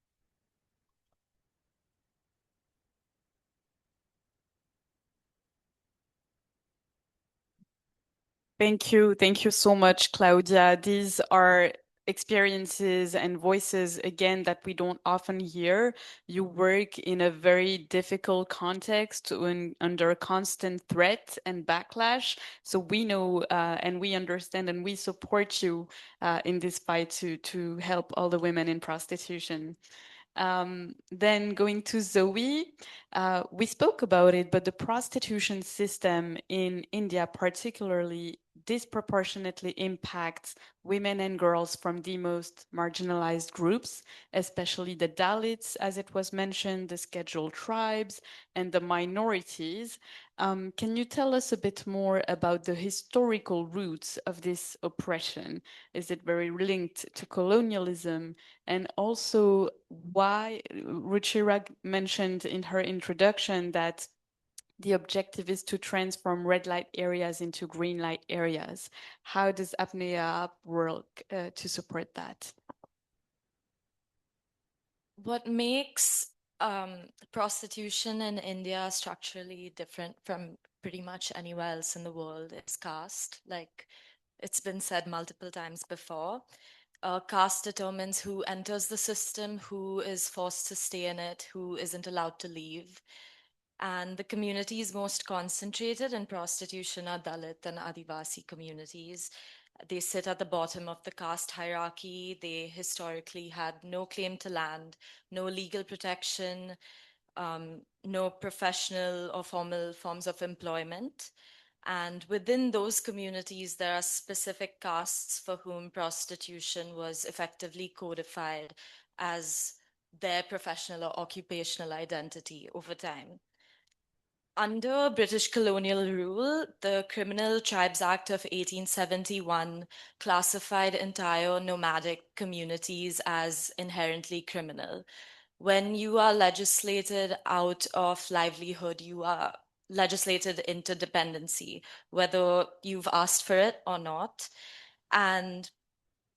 Thank you. Thank you so much, Claudia. These are experiences and voices, again, that we don't often hear. You work in a very difficult context under constant threat and backlash. So we know and we understand and we support you in this fight to help all the women in prostitution. Then going to Zoe, we spoke about it, but the prostitution system in India particularly disproportionately impacts women and girls from the most marginalized groups, especially the Dalits, as it was mentioned, the scheduled tribes, and the minorities. Can you tell us a bit more about the historical roots of this oppression? Is it very linked to colonialism? And also why Ruchira mentioned in her introduction that the objective is to transform red light areas into green light areas. How does Apnea work to support that? What makes prostitution in India structurally different from pretty much anywhere else in the world is caste. Like it's been said multiple times before. Caste determines who enters the system, who is forced to stay in it, who isn't allowed to leave. And the communities most concentrated in prostitution are Dalit and Adivasi communities. They sit at the bottom of the caste hierarchy. They historically had no claim to land, no legal protection, no professional or formal forms of employment. And within those communities, there are specific castes for whom prostitution was effectively codified as their professional or occupational identity over time. Under British colonial rule, the Criminal Tribes Act of 1871 classified entire nomadic communities as inherently criminal. When you are legislated out of livelihood, you are legislated into dependency, whether you've asked for it or not. And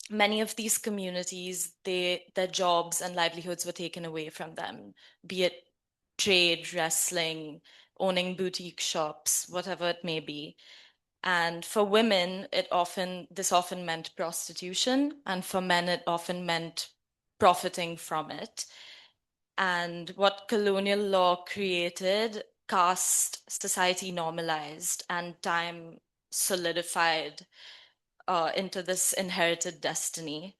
many of these communities, their jobs and livelihoods were taken away from them, be it trade, wrestling, owning boutique shops, whatever it may be. And for women, this often meant prostitution, and for men, it often meant profiting from it. And what colonial law created, caste society normalized, and time solidified into this inherited destiny.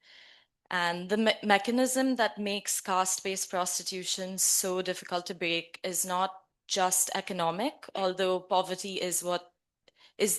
And the mechanism that makes caste-based prostitution so difficult to break is not just economic, although poverty is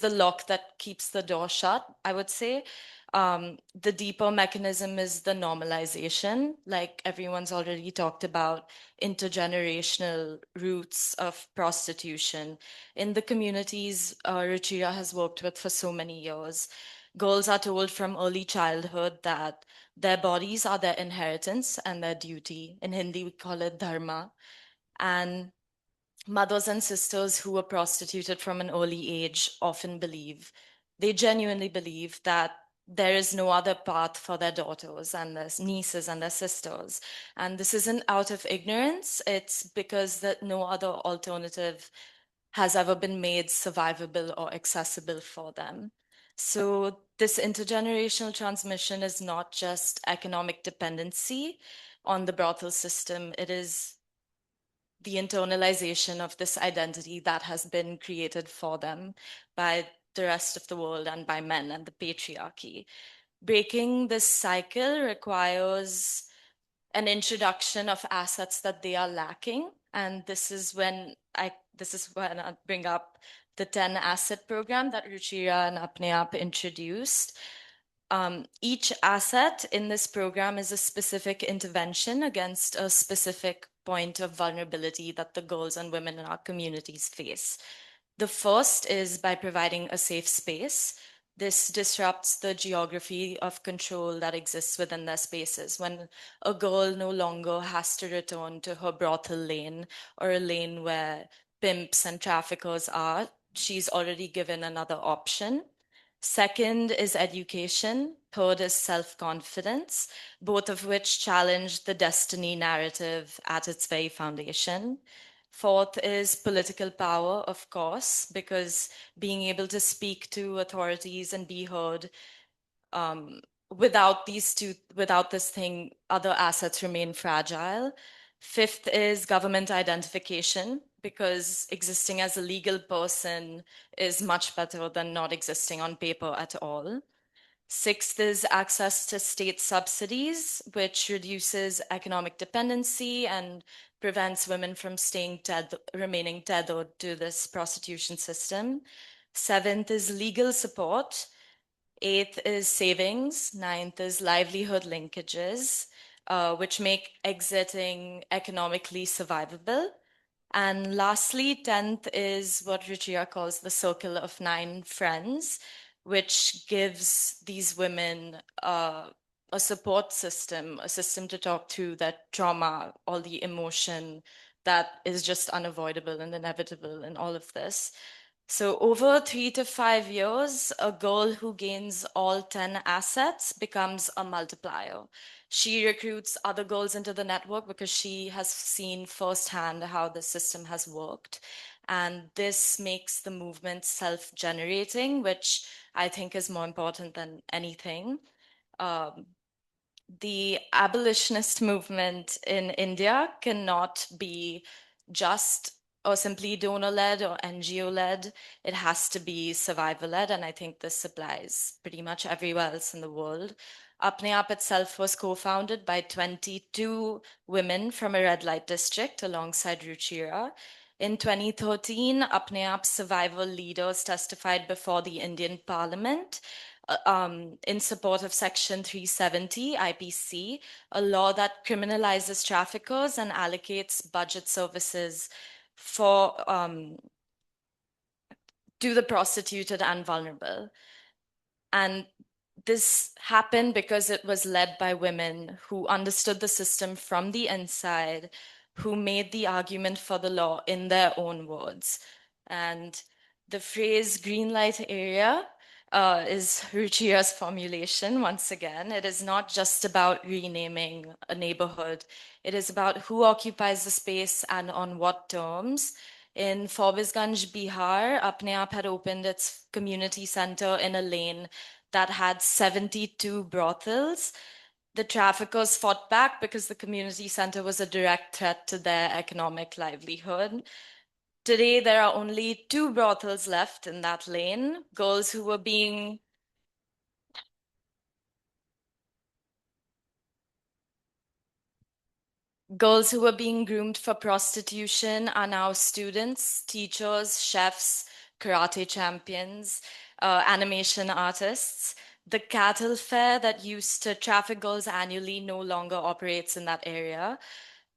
the lock that keeps the door shut, I would say. The deeper mechanism is the normalization, like everyone's already talked about, intergenerational roots of prostitution in the communities Ruchira has worked with for so many years. Girls are told from early childhood that their bodies are their inheritance and their duty. In Hindi, we call it dharma. And mothers and sisters who were prostituted from an early age often they genuinely believe that there is no other path for their daughters and their nieces and their sisters. And this isn't out of ignorance, it's because that no other alternative has ever been made survivable or accessible for them. So this intergenerational transmission is not just economic dependency on the brothel system, it is the internalization of this identity that has been created for them by the rest of the world and by men and the patriarchy. Breaking this cycle requires an introduction of assets that they are lacking. And this is when I bring up the 10 asset program that Ruchira and Apne Aap introduced. Each asset in this program is a specific intervention against a specific point of vulnerability that the girls and women in our communities face. The first is by providing a safe space. This disrupts the geography of control that exists within their spaces. When a girl no longer has to return to her brothel lane or a lane where pimps and traffickers are, she's already given another option. Second is education. Third is self-confidence, both of which challenge the destiny narrative at its very foundation. Fourth is political power, of course, because being able to speak to authorities and be heard, without this thing, other assets remain fragile. Fifth is government identification, because existing as a legal person is much better than not existing on paper at all. Sixth is access to state subsidies, which reduces economic dependency and prevents women from remaining tethered to this prostitution system. Seventh is legal support. Eighth is savings. Ninth is livelihood linkages, which make exiting economically survivable. And lastly, 10th is what Ruchira calls the circle of 9 friends, which gives these women a support system, a system to talk through that trauma, all the emotion that is just unavoidable and inevitable in all of this. So over 3 to 5 years, a girl who gains all 10 assets becomes a multiplier. She recruits other girls into the network because she has seen firsthand how the system has worked. And this makes the movement self-generating, which I think is more important than anything. The abolitionist movement in India cannot be just or simply donor-led or NGO-led. It has to be survivor-led, and I think this applies pretty much everywhere else in the world. Apne Aap itself was co-founded by 22 women from a red light district alongside Ruchira. In 2013, Apne Aap survivor leaders testified before the Indian Parliament in support of Section 370 IPC, a law that criminalizes traffickers and allocates budget services to the prostituted and vulnerable. And this happened because it was led by women who understood the system from the inside, who made the argument for the law in their own words. And the phrase green light area is Ruchira's formulation once again. It is not just about renaming a neighborhood. It is about who occupies the space and on what terms. In Forbesganj, Bihar, Apne Aap had opened its community center in a lane that had 72 brothels. The traffickers fought back because the community center was a direct threat to their economic livelihood. Today, there are only 2 brothels left in that lane. Girls who were being groomed for prostitution are now students, teachers, chefs, karate champions, animation artists. The cattle fair that used to traffic girls annually no longer operates in that area.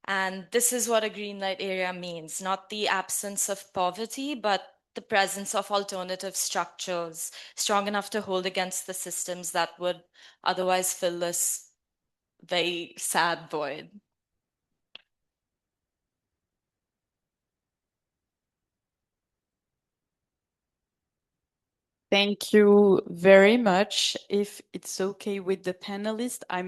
And this is what a green light area means, not the absence of poverty, but the presence of alternative structures strong enough to hold against the systems that would otherwise fill this very sad void. Thank you very much. If it's okay with the panelists, I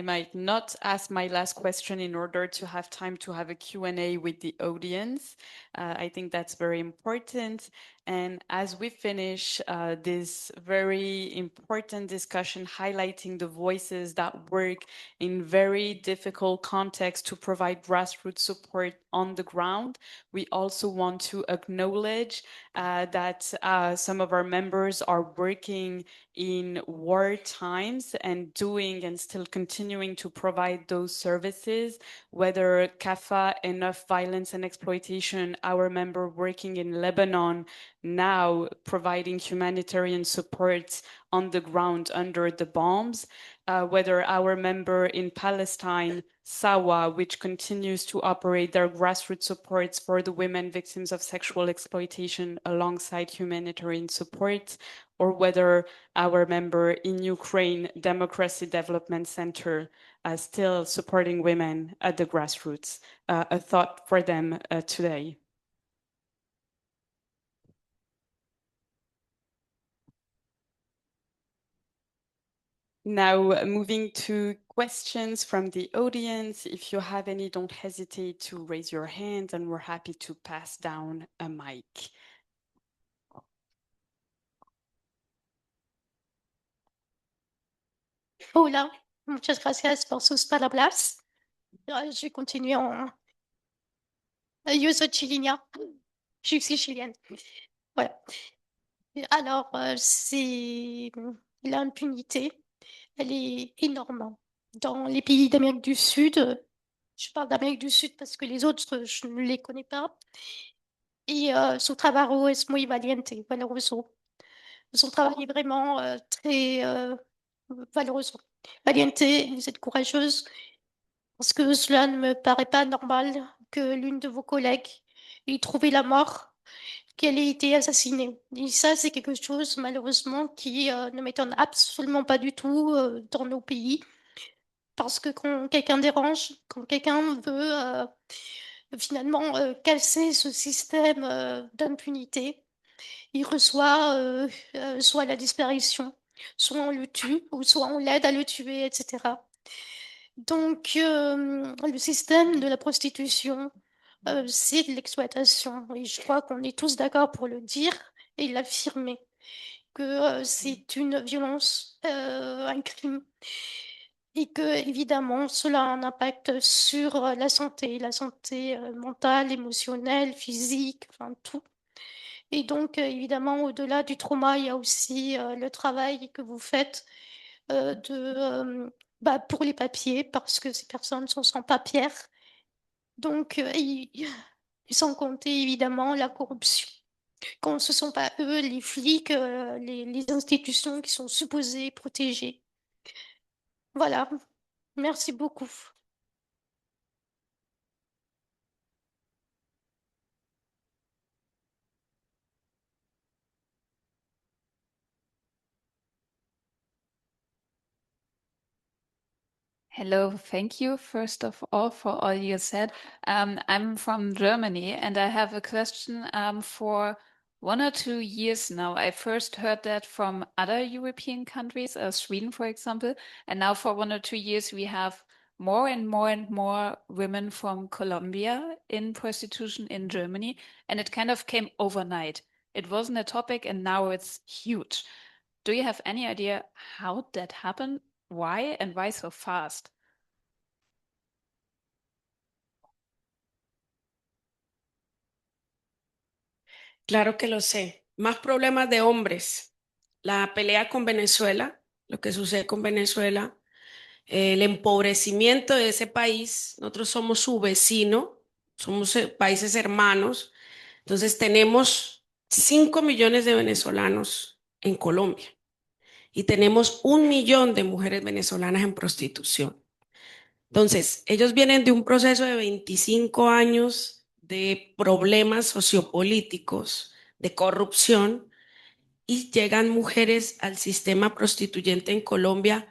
might not ask my last question in order to have time to have a Q&A with the audience. I think that's very important. And as we finish this very important discussion highlighting the voices that work in very difficult contexts to provide grassroots support on the ground, we also want to acknowledge that some of our members are working in war times and doing and still continuing to provide those services, whether CAFA, Enough Violence and Exploitation, our member working in Lebanon, now providing humanitarian support on the ground under the bombs, whether our member in Palestine, Sawa, which continues to operate their grassroots supports for the women victims of sexual exploitation alongside humanitarian support, or whether our member in Ukraine, Democracy Development Center, still supporting women at the grassroots. A thought for them today. Now, moving to questions from the audience. If you have any, don't hesitate to raise your hand and we're happy to pass down a mic. Hola, muchas gracias por sus palabras. Je vais continuer en... Yo soy chilena, je suis chilienne. Voilà. Alors, c'est l'impunité, elle est énorme. Dans les pays d'Amérique du Sud, je parle d'Amérique du Sud parce que les autres, je ne les connais pas. Et su trabajo es muy valiente, valoroso. Son travail est vraiment très valoroso. Valiente, vous êtes courageuse, parce que cela ne me paraît pas normal que l'une de vos collègues ait trouvé la mort, qu'elle ait été assassinée. Et ça, c'est quelque chose, malheureusement, qui ne m'étonne absolument pas du tout dans nos pays. Parce que quand quelqu'un dérange, quand quelqu'un veut finalement casser ce système d'impunité, il reçoit soit la disparition, soit on le tue, ou soit on l'aide à le tuer, etc. Donc, le système de la prostitution, c'est de l'exploitation. Et je crois qu'on est tous d'accord pour le dire et l'affirmer, que c'est une violence, un crime. Et que, évidemment, cela a un impact sur la santé mentale, émotionnelle, physique, enfin tout. Et donc, évidemment, au-delà du trauma, il y a aussi le travail que vous faites pour les papiers, parce que ces personnes sont sans papiers. Donc, sans compter évidemment la corruption. Quand ce ne sont pas eux, les flics, les institutions qui sont supposées protéger. Voilà, merci beaucoup. Hello, thank you first of all for all you said. I'm from Germany and I have a question for 1 or 2 years now. I first heard that from other European countries, Sweden, for example, and now for 1 or 2 years we have more and more and more women from Colombia in prostitution in Germany, and it kind of came overnight. It wasn't a topic, and now it's huge. Do you have any idea how that happened? Why, and why so fast? Claro que lo sé. Más problemas de hombres. La pelea con Venezuela, lo que sucede con Venezuela, el empobrecimiento de ese país. Nosotros somos su vecino, somos países hermanos. Entonces tenemos 5 millones de venezolanos en Colombia y tenemos 1 millón de mujeres venezolanas en prostitución. Entonces, ellos vienen de un proceso de 25 años de problemas sociopolíticos, de corrupción, y llegan mujeres al sistema prostituyente en Colombia.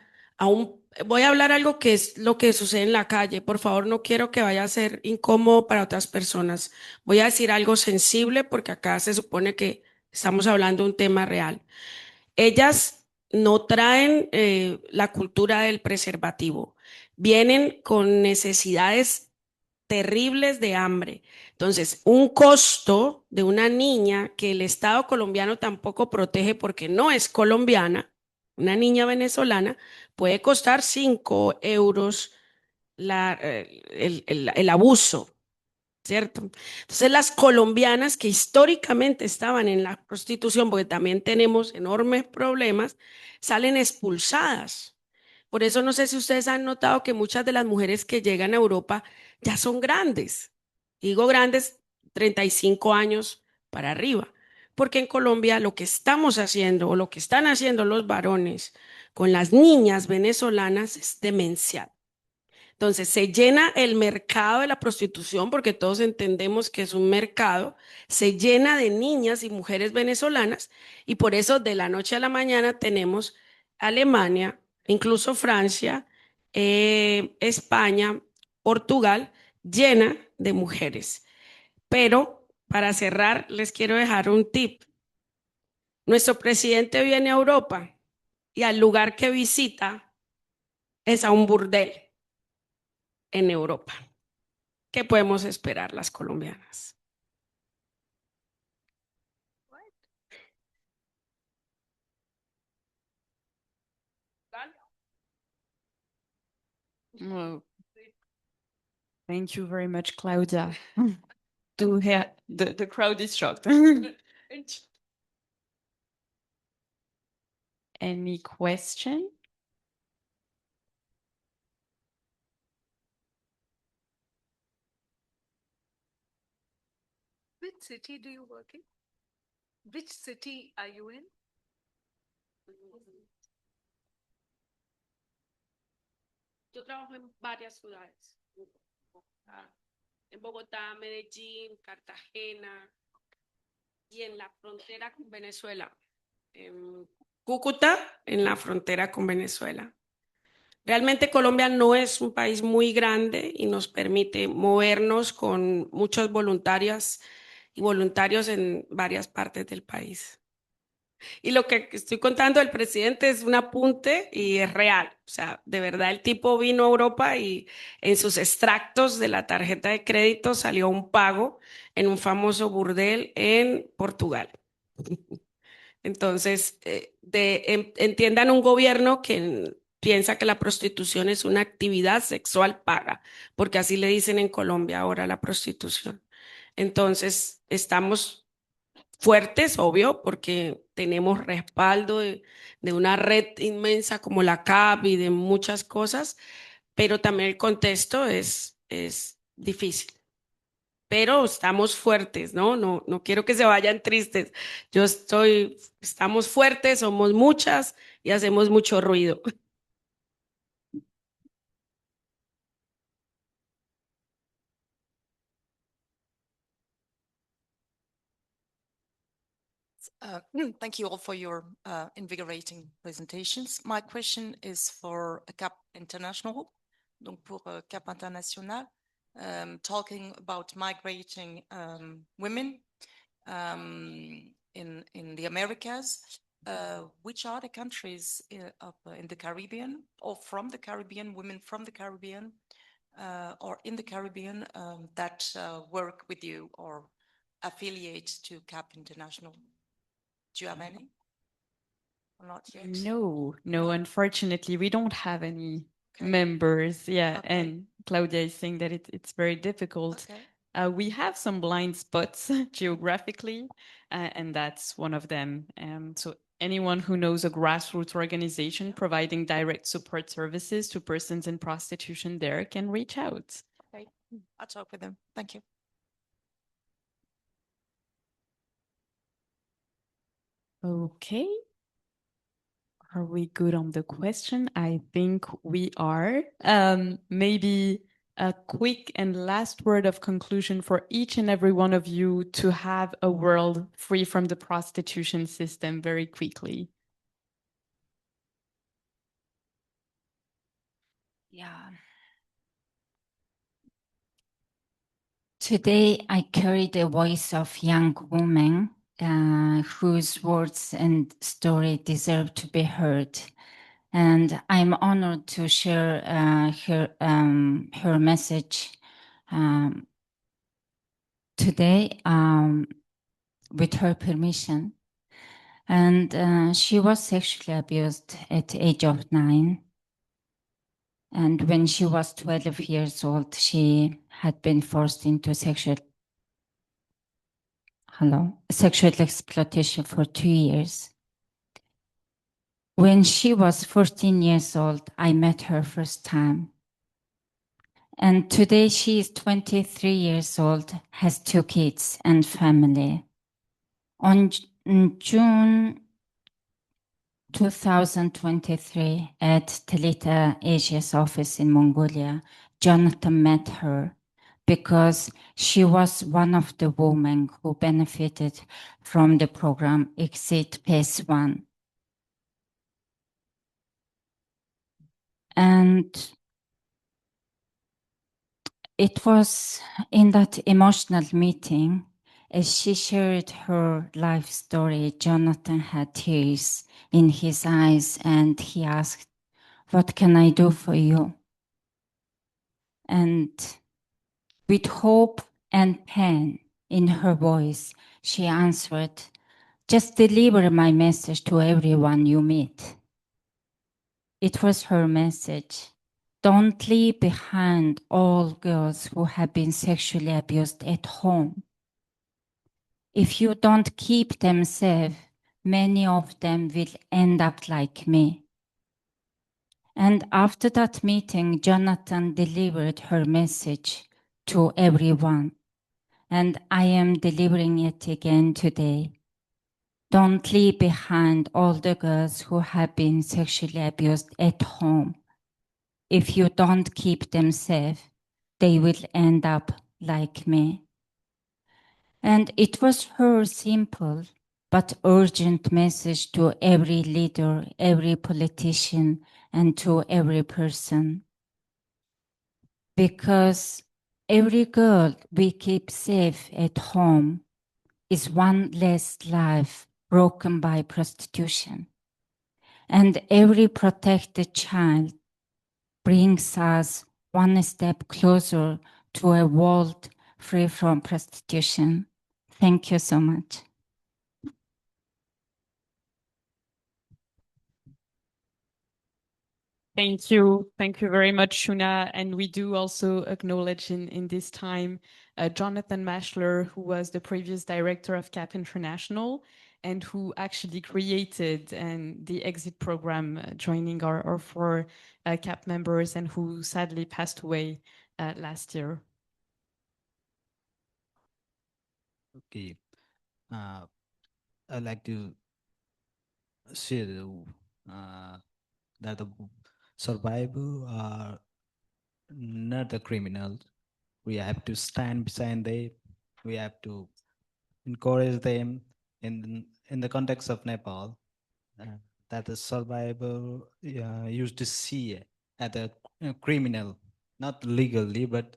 Voy a hablar algo que es lo que sucede en la calle. Por favor, no quiero que vaya a ser incómodo para otras personas. Voy a decir algo sensible porque acá se supone que estamos hablando de un tema real. Ellas no traen la cultura del preservativo. Vienen con necesidades terribles de hambre. Entonces, un costo de una niña que el Estado colombiano tampoco protege porque no es colombiana, una niña venezolana, puede costar 5 euros el abuso, ¿cierto? Entonces, las colombianas que históricamente estaban en la prostitución, porque también tenemos enormes problemas, salen expulsadas. Por eso no sé si ustedes han notado que muchas de las mujeres que llegan a Europa ya son grandes. Digo grandes, 35 años para arriba. Porque en Colombia lo que estamos haciendo o lo que están haciendo los varones con las niñas venezolanas es demencial. Entonces se llena el mercado de la prostitución, porque todos entendemos que es un mercado, se llena de niñas y mujeres venezolanas, y por eso de la noche a la mañana tenemos Alemania, incluso Francia, España, Portugal, llena de mujeres. Pero para cerrar, les quiero dejar un tip. Nuestro presidente viene a Europa y al lugar que visita es a un burdel en Europa. ¿Qué podemos esperar las colombianas? Oh, thank you very much, Claudia. To hear the crowd is shocked. Any question? Which city do you work in? Which city are you in? Yo trabajo en varias ciudades. En Bogotá, Medellín, Cartagena y en la frontera con Venezuela. En Cúcuta, en la frontera con Venezuela. Realmente Colombia no es un país muy grande y nos permite movernos con muchas voluntarias y voluntarios en varias partes del país. Y lo que estoy contando del presidente es un apunte y es real. O sea, de verdad el tipo vino a Europa y en sus extractos de la tarjeta de crédito salió un pago en un famoso burdel en Portugal. Entonces, entiendan un gobierno que piensa que la prostitución es una actividad sexual paga, porque así le dicen en Colombia ahora la prostitución. Entonces, estamos fuertes, obvio, porque tenemos respaldo de una red inmensa como la CAP y de muchas cosas, pero también el contexto es difícil. Pero estamos fuertes, ¿no? No quiero que se vayan tristes. Estamos fuertes, somos muchas y hacemos mucho ruido. Thank you all for your invigorating presentations. My question is for CAP International, donc pour CAP International, talking about migrating women in the Americas. Which are the countries in the Caribbean or from the Caribbean, women from the Caribbean, or in the Caribbean that work with you or affiliate to CAP International? Do you have any? Or not yet? No, unfortunately, we don't have any members. Yeah, and Claudia is saying that it's very difficult. We have some blind spots geographically, and that's one of them. So anyone who knows a grassroots organization providing direct support services to persons in prostitution there can reach out. Okay, I'll talk with them. Thank you. Okay. Are we good on the question? I think we are. Maybe a quick and last word of conclusion for each and every one of you to have a world free from the prostitution system very quickly. Yeah. Today, I carry the voice of young women whose words and story deserve to be heard. And I'm honored to share her message today with her permission. And she was sexually abused at the age of 9. And when she was 12 years old, she had been forced into sexual exploitation for 2 years. When she was 14 years old, I met her first time. And today she is 23 years old, has 2 kids and family. On June 2023, at Telita Asia's office in Mongolia, Jonathan met her because she was one of the women who benefited from the program Exit Phase 1. And it was in that emotional meeting, as she shared her life story, Jonathan had tears in his eyes and he asked, "What can I do for you?" And with hope and pain in her voice, she answered, "Just deliver my message to everyone you meet." It was her message. Don't leave behind all girls who have been sexually abused at home. If you don't keep them safe, many of them will end up like me. And after that meeting, Jonathan delivered her message to everyone. And I am delivering it again today. Don't leave behind all the girls who have been sexually abused at home. If you don't keep them safe, they will end up like me. And it was her simple but urgent message to every leader, every politician, and to every person. Because every girl we keep safe at home is one less life broken by prostitution. And every protected child brings us one step closer to a world free from prostitution. Thank you so much. Thank you. Thank you very much, Shuna. And we do also acknowledge in this time Jonathan Mashler, who was the previous director of CAP International and who actually created the exit program, joining our 4 CAP members, and who sadly passed away last year. Okay. I'd like to share that the survivors are not the criminals. We have to stand beside them. We have to encourage them in the context of Nepal. That the survivor used to see as a criminal, not legally, but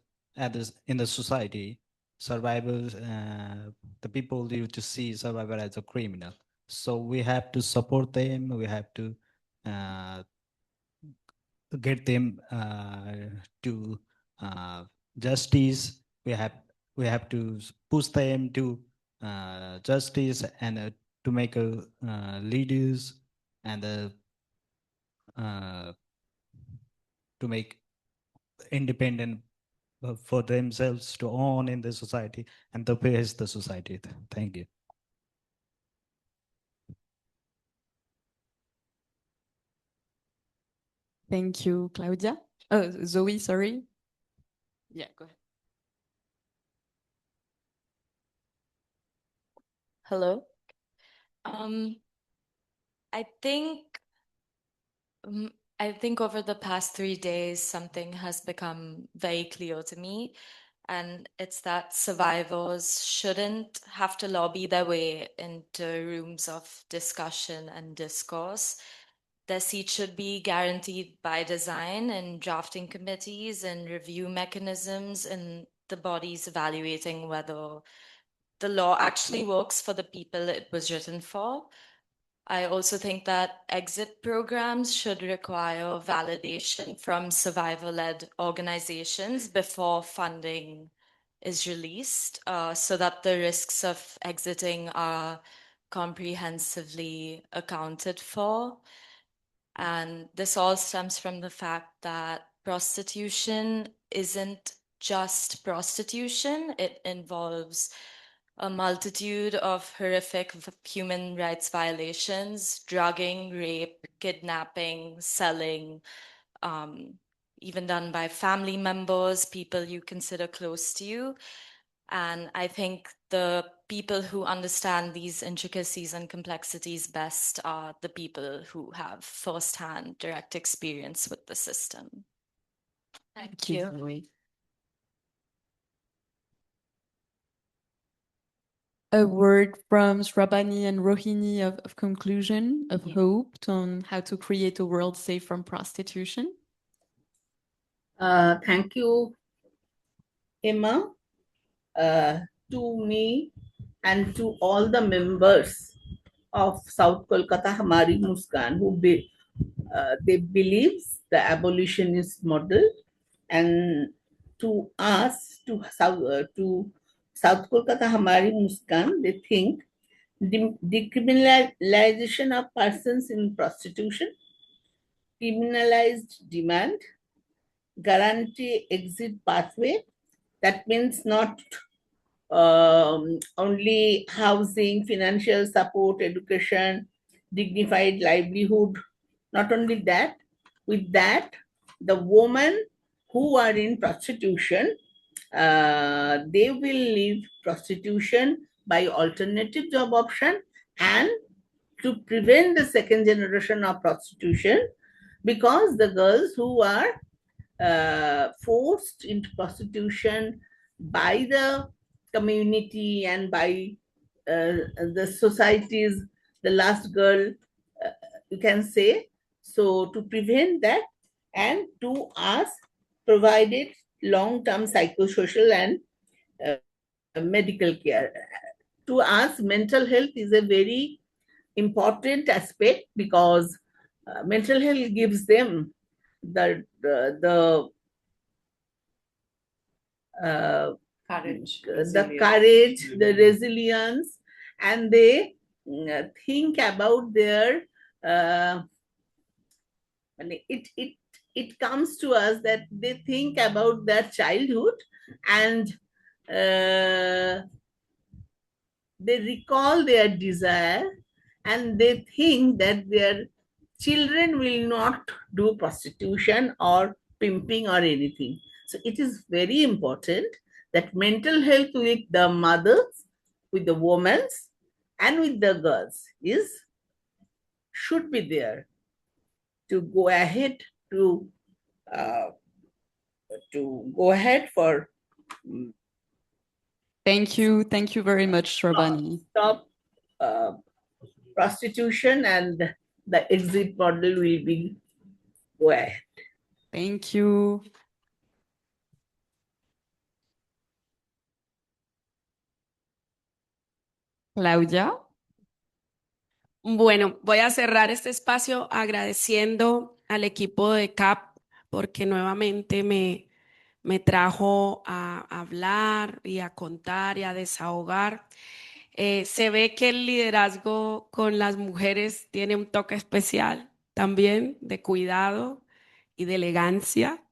in the society, survivors, the people used to see survivor as a criminal. So we have to support them. We have to get them to justice. We have to push them to justice and to make leaders and to make independent for themselves to own in the society and to praise the society. Thank you. Thank you, Claudia. Zoe, sorry. Yeah, go ahead. Hello. I think I think over the past 3 days, something has become very clear to me, and it's that survivors shouldn't have to lobby their way into rooms of discussion and discourse. Their seat should be guaranteed by design in drafting committees and review mechanisms and the bodies evaluating whether the law actually works for the people it was written for. I also think that exit programs should require validation from survivor-led organizations before funding is released, so that the risks of exiting are comprehensively accounted for. And this all stems from the fact that prostitution isn't just prostitution. It involves a multitude of horrific human rights violations, drugging, rape, kidnapping, selling, even done by family members, people you consider close to you. And I think the people who understand these intricacies and complexities best are the people who have firsthand direct experience with the system. Thank you. Zoe. A word from Srabani and Rohini of conclusion, of hope on how to create a world safe from prostitution. Thank you, Emma, to me and to all the members of South Kolkata Hamari Muskan who they believe the abolitionist model, and to us to South Kolkata Hamari Muskan, they think decriminalization of persons in prostitution, criminalized demand, guarantee exit pathway. That means not only housing, financial support, education, dignified livelihood. Not only that, with that, the women who are in prostitution, they will leave prostitution by alternative job option, and to prevent the second generation of prostitution, because the girls who are forced into prostitution by the community and by the societies, the last girl, you can say. So to prevent that, and to us provided long-term psychosocial and medical care. To us, mental health is a very important aspect, because mental health gives them the Courage, the resilience, and they think about their it comes to us that they think about their childhood, and they recall their desire, and they think that their children will not do prostitution or pimping or anything. So it is very important that mental health with the mothers, with the women, and with the girls should be there to go ahead to go ahead for Thank you very much, Srabani. stop prostitution, and the exit model will be go ahead. Thank you. Claudia. Bueno, voy a cerrar este espacio agradeciendo al equipo de CAP porque nuevamente me me trajo a hablar y a contar y a desahogar. Se ve que el liderazgo con las mujeres tiene un toque especial también de cuidado y de elegancia.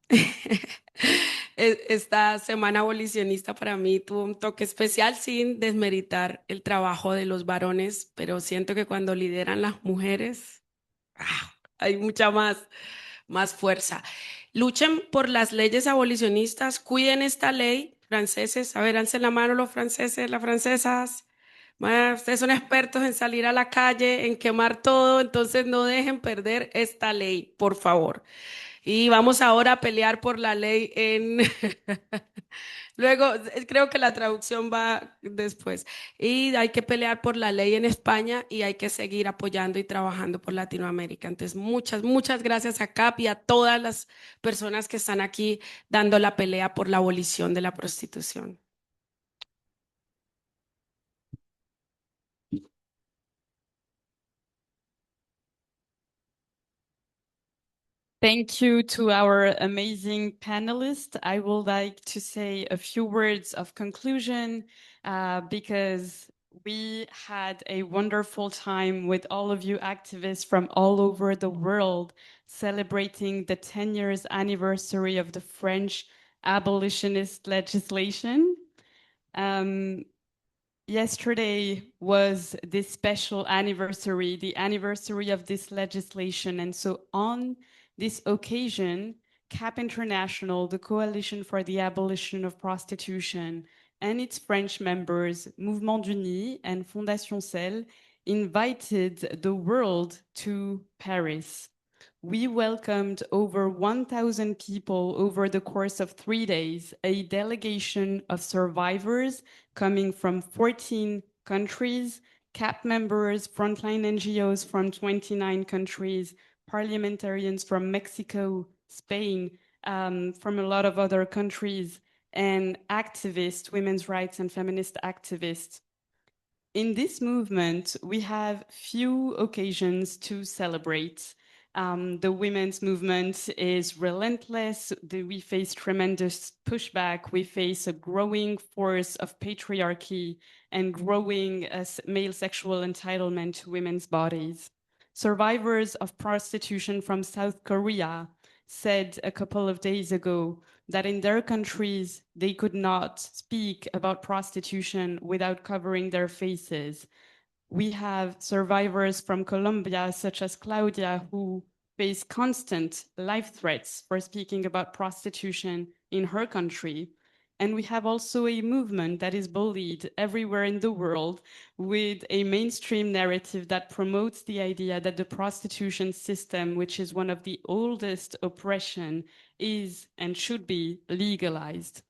Esta semana abolicionista para mí tuvo un toque especial sin desmeritar el trabajo de los varones, pero siento que cuando lideran las mujeres, hay mucha más fuerza. Luchen por las leyes abolicionistas, cuiden esta ley, franceses, a ver, alcen la mano los franceses, las francesas. Ustedes son expertos en salir a la calle, en quemar todo, entonces no dejen perder esta ley, por favor. Y vamos ahora a pelear por la ley en... Luego, creo que la traducción va después. Y hay que pelear por la ley en España y hay que seguir apoyando y trabajando por Latinoamérica. Entonces, muchas gracias a CAP y a todas las personas que están aquí dando la pelea por la abolición de la prostitución. Thank you to our amazing panelists. I would like to say a few words of conclusion because we had a wonderful time with all of you activists from all over the world celebrating the 10 years anniversary of the French abolitionist legislation. Yesterday was this special anniversary, the anniversary of this legislation. And so on this occasion, CAP International, the Coalition for the Abolition of Prostitution, and its French members, Mouvement d'Unis and Fondation Celle, invited the world to Paris. We welcomed over 1,000 people over the course of 3 days, a delegation of survivors coming from 14 countries, CAP members, frontline NGOs from 29 countries, parliamentarians from Mexico, Spain, from a lot of other countries, and activists, women's rights and feminist activists. In this movement, we have few occasions to celebrate. The women's movement is relentless. We face tremendous pushback. We face a growing force of patriarchy and growing male sexual entitlement to women's bodies. Survivors of prostitution from South Korea said a couple of days ago that in their countries, they could not speak about prostitution without covering their faces. We have survivors from Colombia, such as Claudia, who face constant life threats for speaking about prostitution in her country. And we have also a movement that is bullied everywhere in the world with a mainstream narrative that promotes the idea that the prostitution system, which is one of the oldest oppression, is and should be legalized.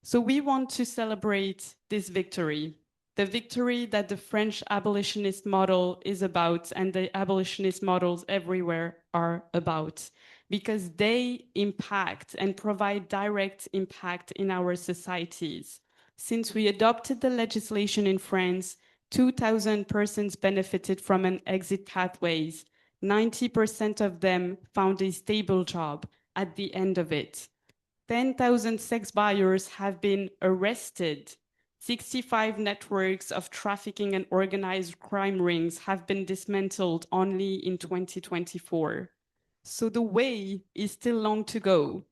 So we want to celebrate this victory, the victory that the French abolitionist model is about and the abolitionist models everywhere are about, because they impact and provide direct impact in our societies. Since we adopted the legislation in France, 2,000 persons benefited from an exit pathways. 90% of them found a stable job at the end of it. 10,000 sex buyers have been arrested. 65 networks of trafficking and organized crime rings have been dismantled only in 2024. So the way is still long to go,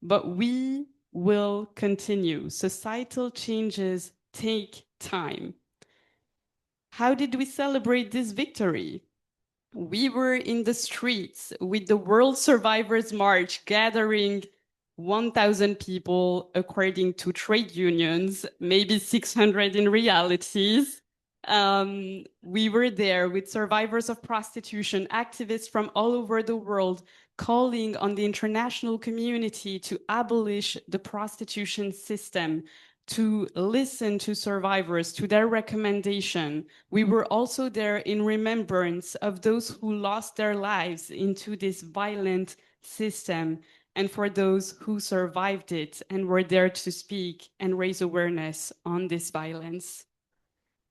but we will continue. Societal changes take time. How did we celebrate this victory? We were in the streets with the World Survivors March, gathering 1,000 people according to trade unions, maybe 600 in realities. We were there with survivors of prostitution, activists from all over the world, calling on the international community to abolish the prostitution system, to listen to survivors, to their recommendation. We were also there in remembrance of those who lost their lives into this violent system, and for those who survived it and were there to speak and raise awareness on this violence.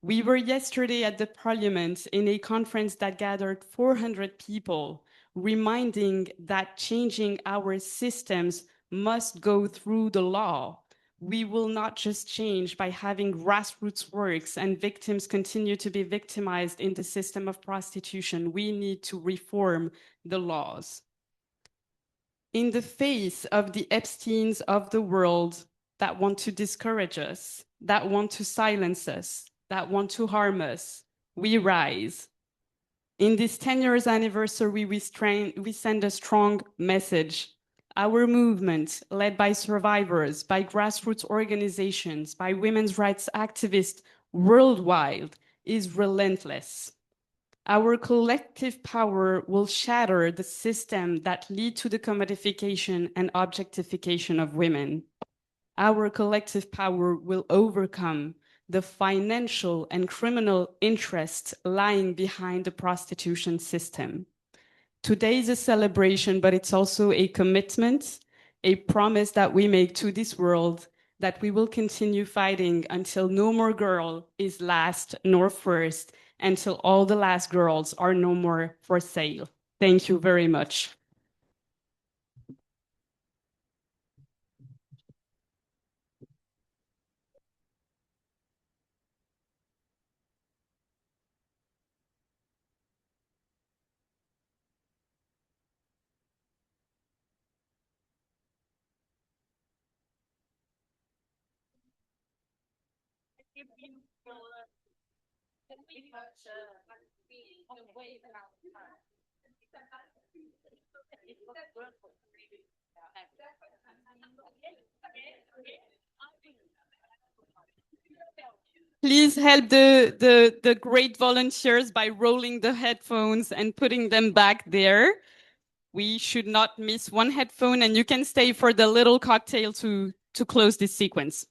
We were yesterday at the Parliament in a conference that gathered 400 people, reminding that changing our systems must go through the law. We will not just change by having grassroots works and victims continue to be victimized in the system of prostitution. We need to reform the laws. In the face of the Epsteins of the world that want to discourage us, that want to silence us, that want to harm us, we rise. In this 10 years anniversary, we send a strong message. Our movement, led by survivors, by grassroots organizations, by women's rights activists worldwide, is relentless. Our collective power will shatter the system that lead to the commodification and objectification of women. Our collective power will overcome the financial and criminal interests lying behind the prostitution system. Today is a celebration, but it's also a commitment, a promise that we make to this world that we will continue fighting until no more girl is last nor first, until all the last girls are no more for sale. Thank you very much. Please help the great volunteers by rolling the headphones and putting them back there. We should not miss one headphone, and you can stay for the little cocktail to close this sequence.